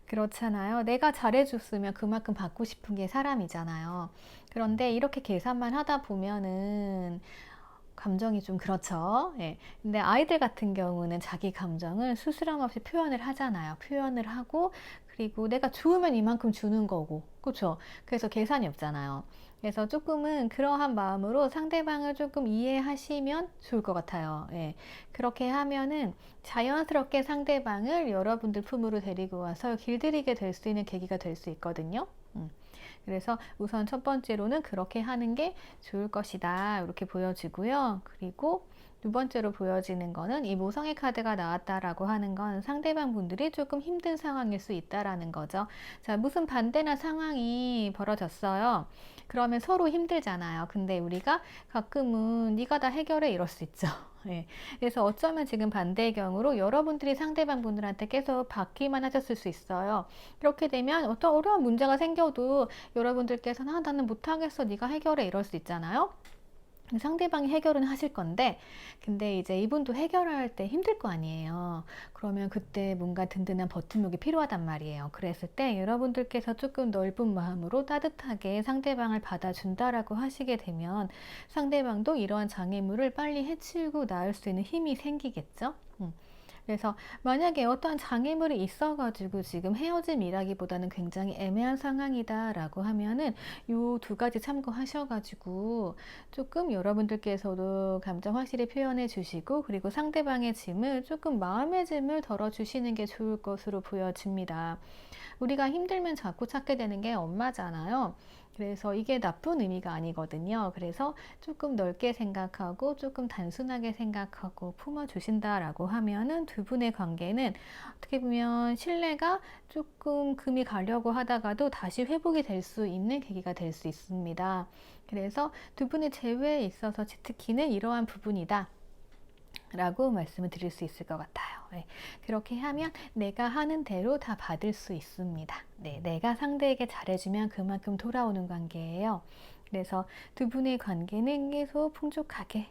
그렇잖아요. 내가 잘해줬으면 그만큼 받고 싶은 게 사람이잖아요. 그런데 이렇게 계산만 하다 보면은 감정이 좀 그렇죠. 예. 근데 아이들 같은 경우는 자기 감정을 스스럼 없이 표현을 하잖아요. 표현을 하고, 그리고 내가 좋으면 이만큼 주는 거고, 그렇죠? 그래서 계산이 없잖아요. 그래서 조금은 그러한 마음으로 상대방을 조금 이해하시면 좋을 것 같아요. 예. 그렇게 하면은 자연스럽게 상대방을 여러분들 품으로 데리고 와서 길들이게 될 수 있는 계기가 될 수 있거든요. 그래서 우선 첫 번째로는 그렇게 하는 게 좋을 것이다 이렇게 보여지고요. 그리고 두 번째로 보여지는 거는 이 모성의 카드가 나왔다라고 하는 건 상대방 분들이 조금 힘든 상황일 수 있다라는 거죠. 자, 무슨 반대나 상황이 벌어졌어요. 그러면 서로 힘들잖아요. 근데 우리가 가끔은 네가 다 해결해 이럴 수 있죠. 예. 그래서 어쩌면 지금 반대의 경우로 여러분들이 상대방 분들한테 계속 받기만 하셨을 수 있어요. 그렇게 되면 어떤 어려운 문제가 생겨도 여러분들께서는 나는 못하겠어 네가 해결해 이럴 수 있잖아요. 상대방이 해결은 하실 건데 근데 이제 이분도 해결할 때 힘들 거 아니에요. 그러면 그때 뭔가 든든한 버팀목이 필요하단 말이에요. 그랬을 때 여러분들께서 조금 넓은 마음으로 따뜻하게 상대방을 받아준다라고 하시게 되면 상대방도 이러한 장애물을 빨리 해치우고 나을 수 있는 힘이 생기겠죠. 그래서 만약에 어떠한 장애물이 있어가지고 지금 헤어짐이라기보다는 굉장히 애매한 상황이다라고 하면은 요 두 가지 참고하셔가지고 조금 여러분들께서도 감정 확실히 표현해 주시고 그리고 상대방의 짐을 조금 마음의 짐을 덜어주시는 게 좋을 것으로 보여집니다. 우리가 힘들면 자꾸 찾게 되는 게 엄마잖아요. 그래서 이게 나쁜 의미가 아니거든요. 그래서 조금 넓게 생각하고 조금 단순하게 생각하고 품어주신다라고 하면은 두 분의 관계는 어떻게 보면 신뢰가 조금 금이 가려고 하다가도 다시 회복이 될 수 있는 계기가 될 수 있습니다. 그래서 두 분의 재회에 있어서 특히는 이러한 부분이다. 라고 말씀을 드릴 수 있을 것 같아요. 네, 그렇게 하면 내가 하는 대로 다 받을 수 있습니다. 네, 내가 상대에게 잘해주면 그만큼 돌아오는 관계예요. 그래서 두 분의 관계는 계속 풍족하게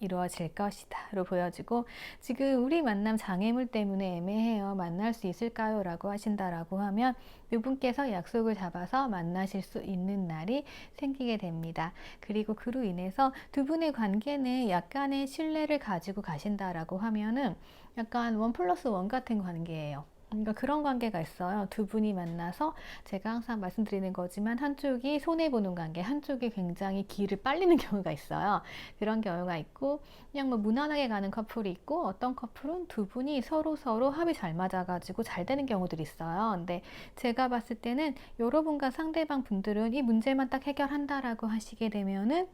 이루어질 것이다 로 보여지고, 지금 우리 만남 장애물 때문에 애매해요. 만날 수 있을까요? 라고 하신다라고 하면 두 분께서 약속을 잡아서 만나실 수 있는 날이 생기게 됩니다. 그리고 그로 인해서 두 분의 관계는 약간의 신뢰를 가지고 가신다라고 하면은 약간 1+1 같은 관계예요. 그러니까 그런 관계가 있어요. 두 분이 만나서 제가 항상 말씀드리는 거지만 한쪽이 손해보는 관계, 한쪽이 굉장히 기를 빨리는 경우가 있어요. 그런 경우가 있고, 그냥 뭐 무난하게 가는 커플이 있고, 어떤 커플은 두 분이 서로 합이 잘 맞아가지고 잘 되는 경우들이 있어요. 근데 제가 봤을 때는 여러분과 상대방 분들은 이 문제만 딱 해결한다라고 하시게 되면은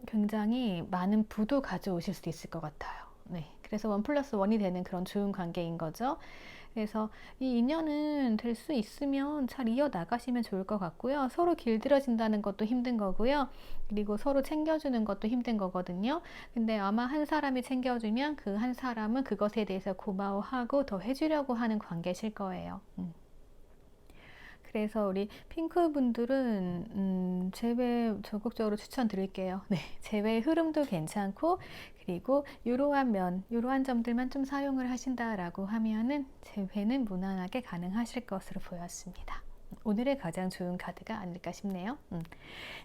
굉장히 많은 부도 가져오실 수 있을 것 같아요. 네. 그래서 1+1이 되는 그런 좋은 관계인 거죠. 그래서 이 인연은 될 수 있으면 잘 이어나가시면 좋을 것 같고요. 서로 길들여진다는 것도 힘든 거고요. 그리고 서로 챙겨주는 것도 힘든 거거든요. 근데 아마 한 사람이 챙겨주면 그 한 사람은 그것에 대해서 고마워하고 더 해주려고 하는 관계실 거예요. 그래서 우리 핑크 분들은 제외 적극적으로 추천드릴게요. 네, 제외 흐름도 괜찮고, 그리고 이러한 점들만 좀 사용을 하신다라고 하면은 제외는 무난하게 가능하실 것으로 보였습니다. 오늘의 가장 좋은 카드가 아닐까 싶네요.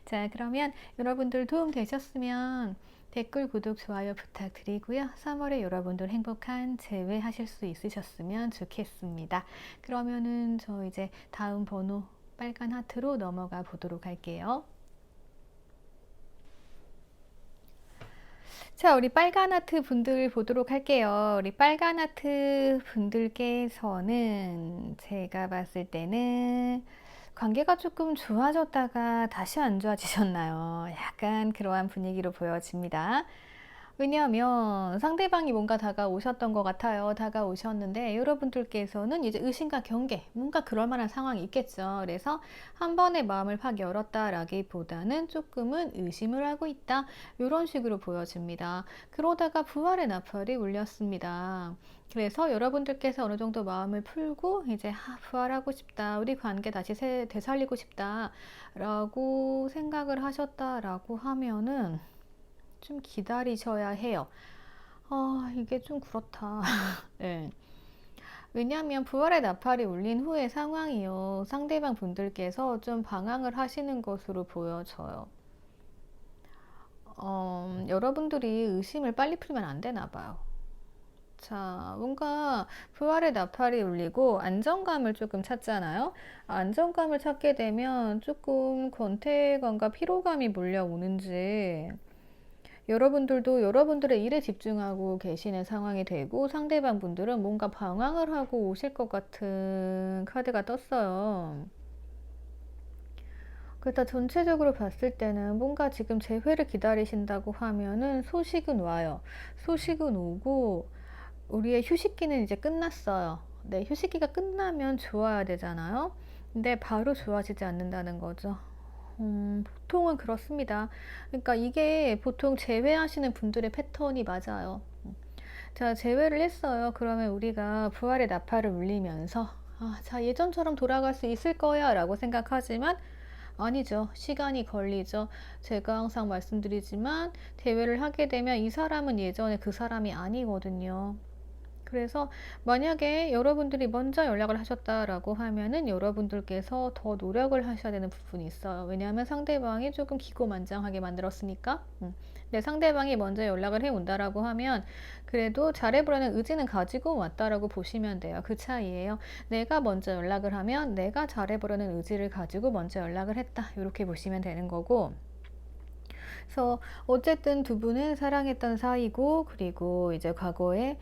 자, 그러면 여러분들 도움 되셨으면 댓글, 구독, 좋아요 부탁드리고요. 3월에 여러분들 행복한 재회하실 수 있으셨으면 좋겠습니다. 그러면은 저 이제 다음 번호 빨간 하트로 넘어가 보도록 할게요. 자, 우리 빨간 하트 분들 보도록 할게요. 우리 빨간 하트 분들께서는 제가 봤을 때는 관계가 조금 좋아졌다가 다시 안 좋아지셨나요? 약간 그러한 분위기로 보여집니다. 왜냐하면 상대방이 뭔가 다가오셨던 것 같아요. 다가오셨는데 여러분들께서는 이제 의심과 경계, 뭔가 그럴 만한 상황이 있겠죠. 그래서 한 번에 마음을 확 열었다라기보다는 조금은 의심을 하고 있다, 이런 식으로 보여집니다. 그러다가 부활의 나팔이 울렸습니다. 그래서 여러분들께서 어느 정도 마음을 풀고 이제 부활하고 싶다, 우리 관계 다시 되살리고 싶다 라고 생각을 하셨다라고 하면은 좀 기다리셔야 해요. 이게 좀 그렇다. 네. 왜냐하면 부활의 나팔이 울린 후의 상황이요, 상대방 분들께서 좀 방황을 하시는 것으로 보여져요. 여러분들이 의심을 빨리 풀면 안 되나 봐요. 자, 뭔가 부활의 나팔이 울리고 안정감을 조금 찾잖아요. 안정감을 찾게 되면 조금 권태감과 피로감이 몰려오는지, 여러분들도 여러분들의 일에 집중하고 계시는 상황이 되고, 상대방 분들은 뭔가 방황을 하고 오실 것 같은 카드가 떴어요. 그렇다 전체적으로 봤을 때는 뭔가 지금 재회를 기다리신다고 하면은 소식은 와요. 소식은 오고, 우리의 휴식기는 이제 끝났어요. 네, 휴식기가 끝나면 좋아야 되잖아요. 근데 바로 좋아지지 않는다는 거죠. 보통은 그렇습니다. 그러니까 이게 보통 제외하시는 분들의 패턴이 맞아요. 자, 제외를 했어요. 그러면 우리가 부활의 나팔을 울리면서 자, 예전처럼 돌아갈 수 있을 거야 라고 생각하지만 아니죠. 시간이 걸리죠. 제가 항상 말씀드리지만 대회를 하게 되면 이 사람은 예전에 그 사람이 아니거든요. 그래서 만약에 여러분들이 먼저 연락을 하셨다라고 하면은 여러분들께서 더 노력을 하셔야 되는 부분이 있어요. 왜냐하면 상대방이 조금 기고만장하게 만들었으니까. 근데 상대방이 먼저 연락을 해 온다라고 하면 그래도 잘해보려는 의지는 가지고 왔다라고 보시면 돼요. 그 차이예요. 내가 먼저 연락을 하면 내가 잘해보려는 의지를 가지고 먼저 연락을 했다, 이렇게 보시면 되는 거고. 그래서 어쨌든 두 분은 사랑했던 사이고, 그리고 이제 과거에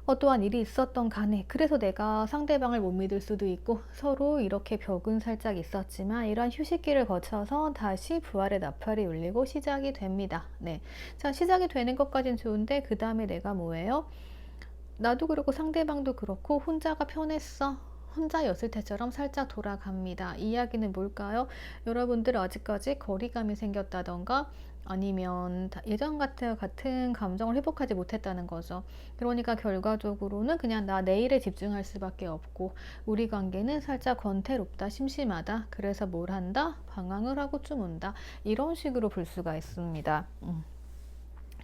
어떠한 일이 있었던 간에 그래서 내가 상대방을 못 믿을 수도 있고, 서로 이렇게 벽은 살짝 있었지만 이런 휴식기를 거쳐서 다시 부활의 나팔이 울리고 시작이 됩니다. 네, 자, 시작이 되는 것까진 좋은데 그 다음에 내가 뭐예요? 나도 그렇고 상대방도 그렇고 혼자가 편했어. 혼자였을 때처럼 살짝 돌아갑니다. 이 이야기는 뭘까요? 여러분들 아직까지 거리감이 생겼다던가 아니면 예전 같은 감정을 회복하지 못했다는 거죠. 그러니까 결과적으로는 그냥 나 내일에 집중할 수밖에 없고 우리 관계는 살짝 권태롭다, 심심하다. 그래서 뭘 한다? 방황을 하고 좀 온다. 이런 식으로 볼 수가 있습니다.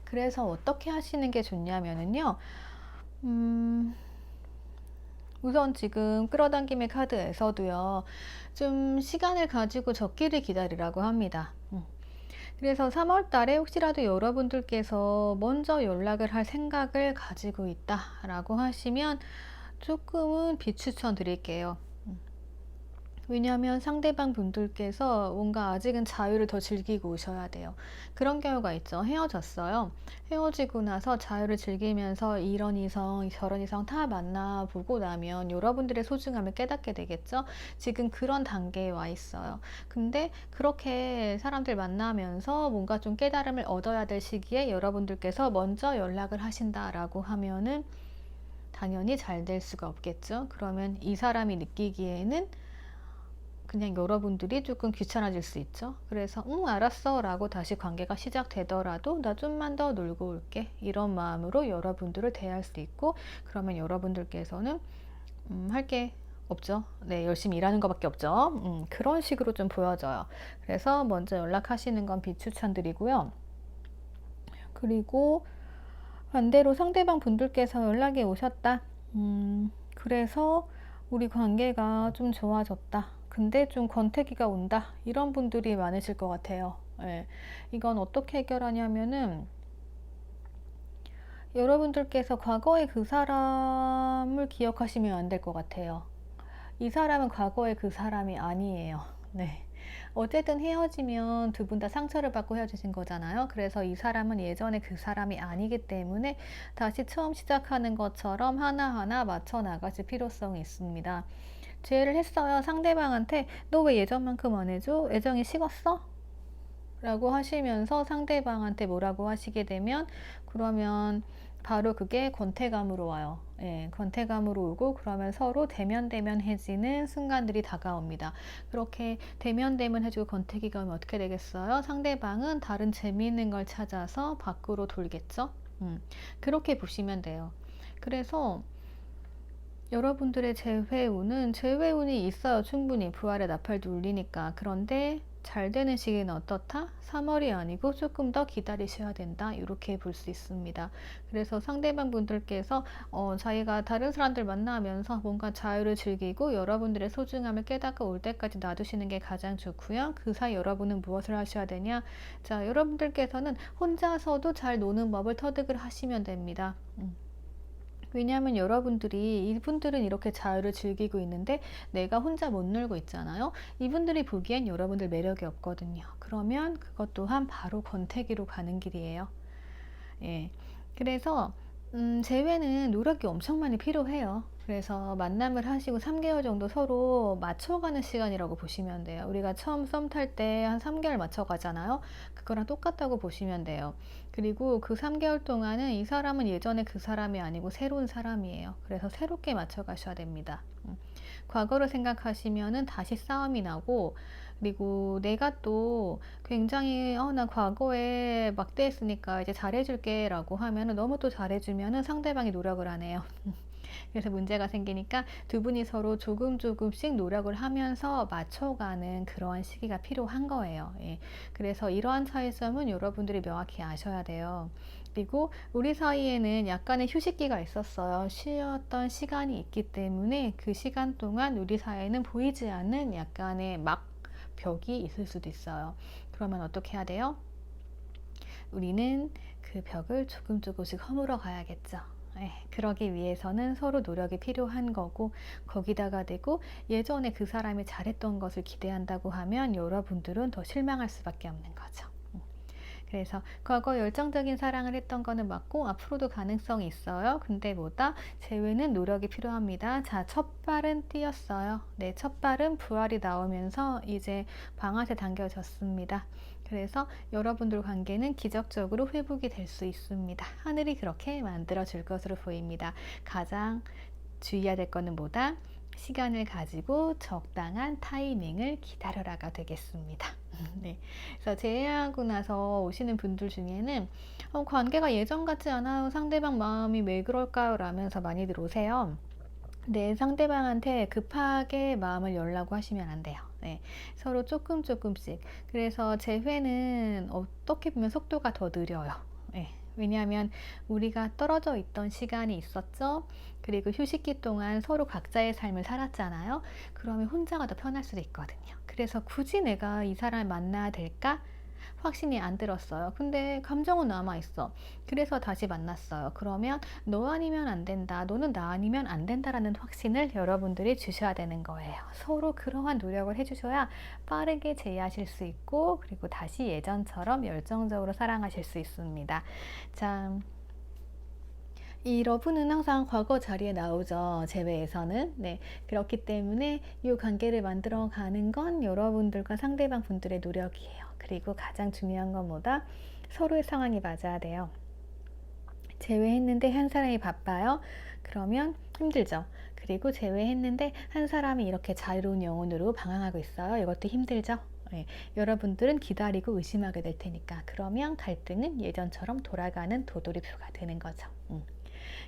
그래서 어떻게 하시는 게 좋냐면은요. 우선 지금 끌어당김의 카드에서도요, 좀 시간을 가지고 적기를 기다리라고 합니다. 그래서 3월 달에 혹시라도 여러분들께서 먼저 연락을 할 생각을 가지고 있다라고 하시면 조금은 비추천 드릴게요. 왜냐하면 상대방 분들께서 뭔가 아직은 자유를 더 즐기고 오셔야 돼요. 그런 경우가 있죠. 헤어졌어요. 헤어지고 나서 자유를 즐기면서 이런 이성, 저런 이성 다 만나보고 나면 여러분들의 소중함을 깨닫게 되겠죠. 지금 그런 단계에 와 있어요. 근데 그렇게 사람들 만나면서 뭔가 좀 깨달음을 얻어야 될 시기에 여러분들께서 먼저 연락을 하신다라고 하면은 당연히 잘 될 수가 없겠죠. 그러면 이 사람이 느끼기에는 그냥 여러분들이 조금 귀찮아질 수 있죠. 그래서 알았어 라고 다시 관계가 시작되더라도 나 좀만 더 놀고 올게 이런 마음으로 여러분들을 대할 수 있고, 그러면 여러분들께서는 할 게 없죠. 네, 열심히 일하는 것밖에 없죠. 그런 식으로 좀 보여져요. 그래서 먼저 연락하시는 건 비추천드리고요. 그리고 반대로 상대방 분들께서 연락이 오셨다. 그래서 우리 관계가 좀 좋아졌다. 근데 좀 권태기가 온다. 이런 분들이 많으실 것 같아요. 예. 이건 어떻게 해결하냐면은 여러분들께서 과거의 그 사람을 기억하시면 안 될 것 같아요. 이 사람은 과거의 그 사람이 아니에요. 네. 어쨌든 헤어지면 두 분 다 상처를 받고 헤어지신 거잖아요. 그래서 이 사람은 예전에 그 사람이 아니기 때문에 다시 처음 시작하는 것처럼 하나하나 맞춰 나가실 필요성이 있습니다. 죄를 했어요. 상대방한테 너 왜 예전만큼 안 해줘? 애정이 식었어? 라고 하시면서 상대방한테 뭐라고 하시게 되면 그러면 바로 그게 권태감으로 와요. 예, 권태감으로 오고 그러면 서로 대면대면해지는 순간들이 다가옵니다. 그렇게 대면대면해지고 권태기가 오면 어떻게 되겠어요? 상대방은 다른 재미있는 걸 찾아서 밖으로 돌겠죠? 그렇게 보시면 돼요. 그래서 여러분들의 재회운이 있어요. 충분히 부활의 나팔도 울리니까. 그런데 잘 되는 시기는 어떻다? 3월이 아니고 조금 더 기다리셔야 된다. 이렇게 볼 수 있습니다. 그래서 상대방 분들께서 자기가 다른 사람들 만나면서 뭔가 자유를 즐기고 여러분들의 소중함을 깨닫고 올 때까지 놔두시는 게 가장 좋고요. 그 사이 여러분은 무엇을 하셔야 되냐? 자, 여러분들께서는 혼자서도 잘 노는 법을 터득을 하시면 됩니다. 왜냐하면 여러분들이 이분들은 이렇게 자유를 즐기고 있는데 내가 혼자 못 놀고 있잖아요. 이분들이 보기엔 여러분들 매력이 없거든요. 그러면 그것 또한 바로 권태기로 가는 길이에요. 예. 그래서 재회는 노력이 엄청 많이 필요해요. 그래서 만남을 하시고 3개월 정도 서로 맞춰가는 시간이라고 보시면 돼요. 우리가 처음 썸 탈 때 한 3개월 맞춰가잖아요. 그거랑 똑같다고 보시면 돼요. 그리고 그 3개월 동안은 이 사람은 예전에 그 사람이 아니고 새로운 사람이에요. 그래서 새롭게 맞춰가셔야 됩니다. 과거를 생각하시면은 다시 싸움이 나고, 그리고 내가 또 굉장히 나 과거에 막대했으니까 이제 잘해줄게 라고 하면은 너무 또 잘해주면은 상대방이 노력을 안 해요. 그래서 문제가 생기니까 두 분이 서로 조금씩 노력을 하면서 맞춰가는 그러한 시기가 필요한 거예요. 예. 그래서 이러한 차이점은 여러분들이 명확히 아셔야 돼요. 그리고 우리 사이에는 약간의 휴식기가 있었어요. 쉬었던 시간이 있기 때문에 그 시간 동안 우리 사이에는 보이지 않는 약간의 막 벽이 있을 수도 있어요. 그러면 어떻게 해야 돼요? 우리는 그 벽을 조금씩 허물어 가야겠죠. 그러기 위해서는 서로 노력이 필요한 거고, 거기다가 대고 예전에 그 사람이 잘했던 것을 기대한다고 하면 여러분들은 더 실망할 수밖에 없는 거죠. 그래서 과거 열정적인 사랑을 했던 거는 맞고 앞으로도 가능성이 있어요. 근데 뭐다? 재회는 노력이 필요합니다. 자, 첫 발은 띄었어요. 네, 첫 발은 부활이 나오면서 이제 방아쇠 당겨졌습니다. 그래서 여러분들 관계는 기적적으로 회복이 될 수 있습니다. 하늘이 그렇게 만들어 줄 것으로 보입니다. 가장 주의해야 될 거는 뭐다? 시간을 가지고 적당한 타이밍을 기다려라가 되겠습니다. 네. 그래서 재회하고 나서 오시는 분들 중에는 관계가 예전 같지 않아요. 상대방 마음이 왜 그럴까요? 라면서 많이들 오세요. 네, 상대방한테 급하게 마음을 열라고 하시면 안 돼요. 네, 서로 조금 조금씩. 그래서 재회는 어떻게 보면 속도가 더 느려요. 네, 왜냐하면 우리가 떨어져 있던 시간이 있었죠. 그리고 휴식기 동안 서로 각자의 삶을 살았잖아요. 그러면 혼자가 더 편할 수도 있거든요. 그래서 굳이 내가 이 사람을 만나야 될까? 확신이 안 들었어요. 근데 감정은 남아있어. 그래서 다시 만났어요. 그러면 너 아니면 안 된다. 너는 나 아니면 안 된다라는 확신을 여러분들이 주셔야 되는 거예요. 서로 그러한 노력을 해주셔야 빠르게 재회하실 수 있고, 그리고 다시 예전처럼 열정적으로 사랑하실 수 있습니다. 자, 이 러브는 항상 과거 자리에 나오죠. 재회에서는. 네. 그렇기 때문에 이 관계를 만들어 가는 건 여러분들과 상대방 분들의 노력이에요. 그리고 가장 중요한 건 뭐다? 서로의 상황이 맞아야 돼요. 재회했는데 한 사람이 바빠요. 그러면 힘들죠. 그리고 재회했는데 한 사람이 이렇게 자유로운 영혼으로 방황하고 있어요. 이것도 힘들죠. 네, 여러분들은 기다리고 의심하게 될 테니까. 그러면 갈등은 예전처럼 돌아가는 도돌이표가 되는 거죠.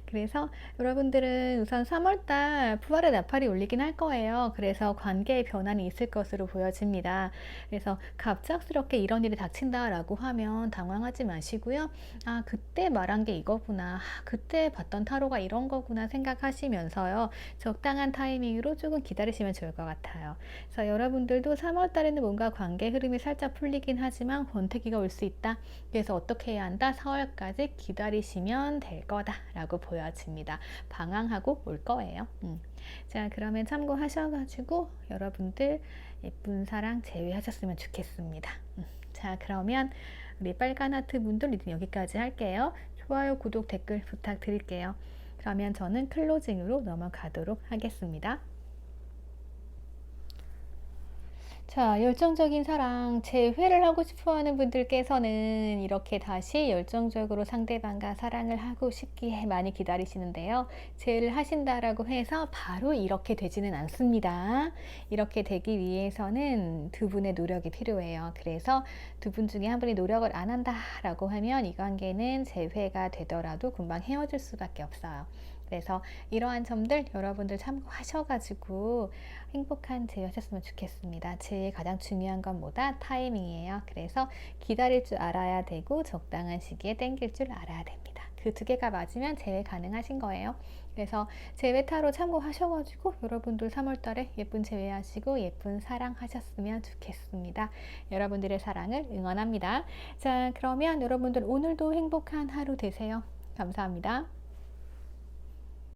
그래서 여러분들은 우선 3월달 부활의 나팔이 울리긴 할 거예요. 그래서 관계의 변화는 있을 것으로 보여집니다. 그래서 갑작스럽게 이런 일이 닥친다라고 하면 당황하지 마시고요. 아, 그때 말한 게 이거구나. 그때 봤던 타로가 이런 거구나 생각하시면서요. 적당한 타이밍으로 조금 기다리시면 좋을 것 같아요. 그래서 여러분들도 3월달에는 뭔가 관계 흐름이 살짝 풀리긴 하지만 권태기가 올 수 있다. 그래서 어떻게 해야 한다? 4월까지 기다리시면 될 거다라고 보여집니다. 방황하고 올 거예요. 자, 그러면 참고하셔가지고 여러분들 예쁜 사랑 재회하셨으면 좋겠습니다. 자, 그러면 우리 빨간 하트 분들 리딩 여기까지 할게요. 좋아요, 구독, 댓글 부탁드릴게요. 그러면 저는 클로징으로 넘어가도록 하겠습니다. 자, 열정적인 사랑, 재회를 하고 싶어 하는 분들께서는 이렇게 다시 열정적으로 상대방과 사랑을 하고 싶기에 많이 기다리시는데요. 재회를 하신다라고 해서 바로 이렇게 되지는 않습니다. 이렇게 되기 위해서는 두 분의 노력이 필요해요. 그래서 두 분 중에 한 분이 노력을 안 한다라고 하면 이 관계는 재회가 되더라도 금방 헤어질 수밖에 없어요. 그래서 이러한 점들 여러분들 참고하셔가지고 행복한 재회하셨으면 좋겠습니다. 제일 가장 중요한 건 뭐다? 타이밍이에요. 그래서 기다릴 줄 알아야 되고 적당한 시기에 땡길 줄 알아야 됩니다. 그 두 개가 맞으면 재회 가능하신 거예요. 그래서 재회 타로 참고하셔가지고 여러분들 3월달에 예쁜 재회하시고 예쁜 사랑 하셨으면 좋겠습니다. 여러분들의 사랑을 응원합니다. 자, 그러면 여러분들 오늘도 행복한 하루 되세요. 감사합니다.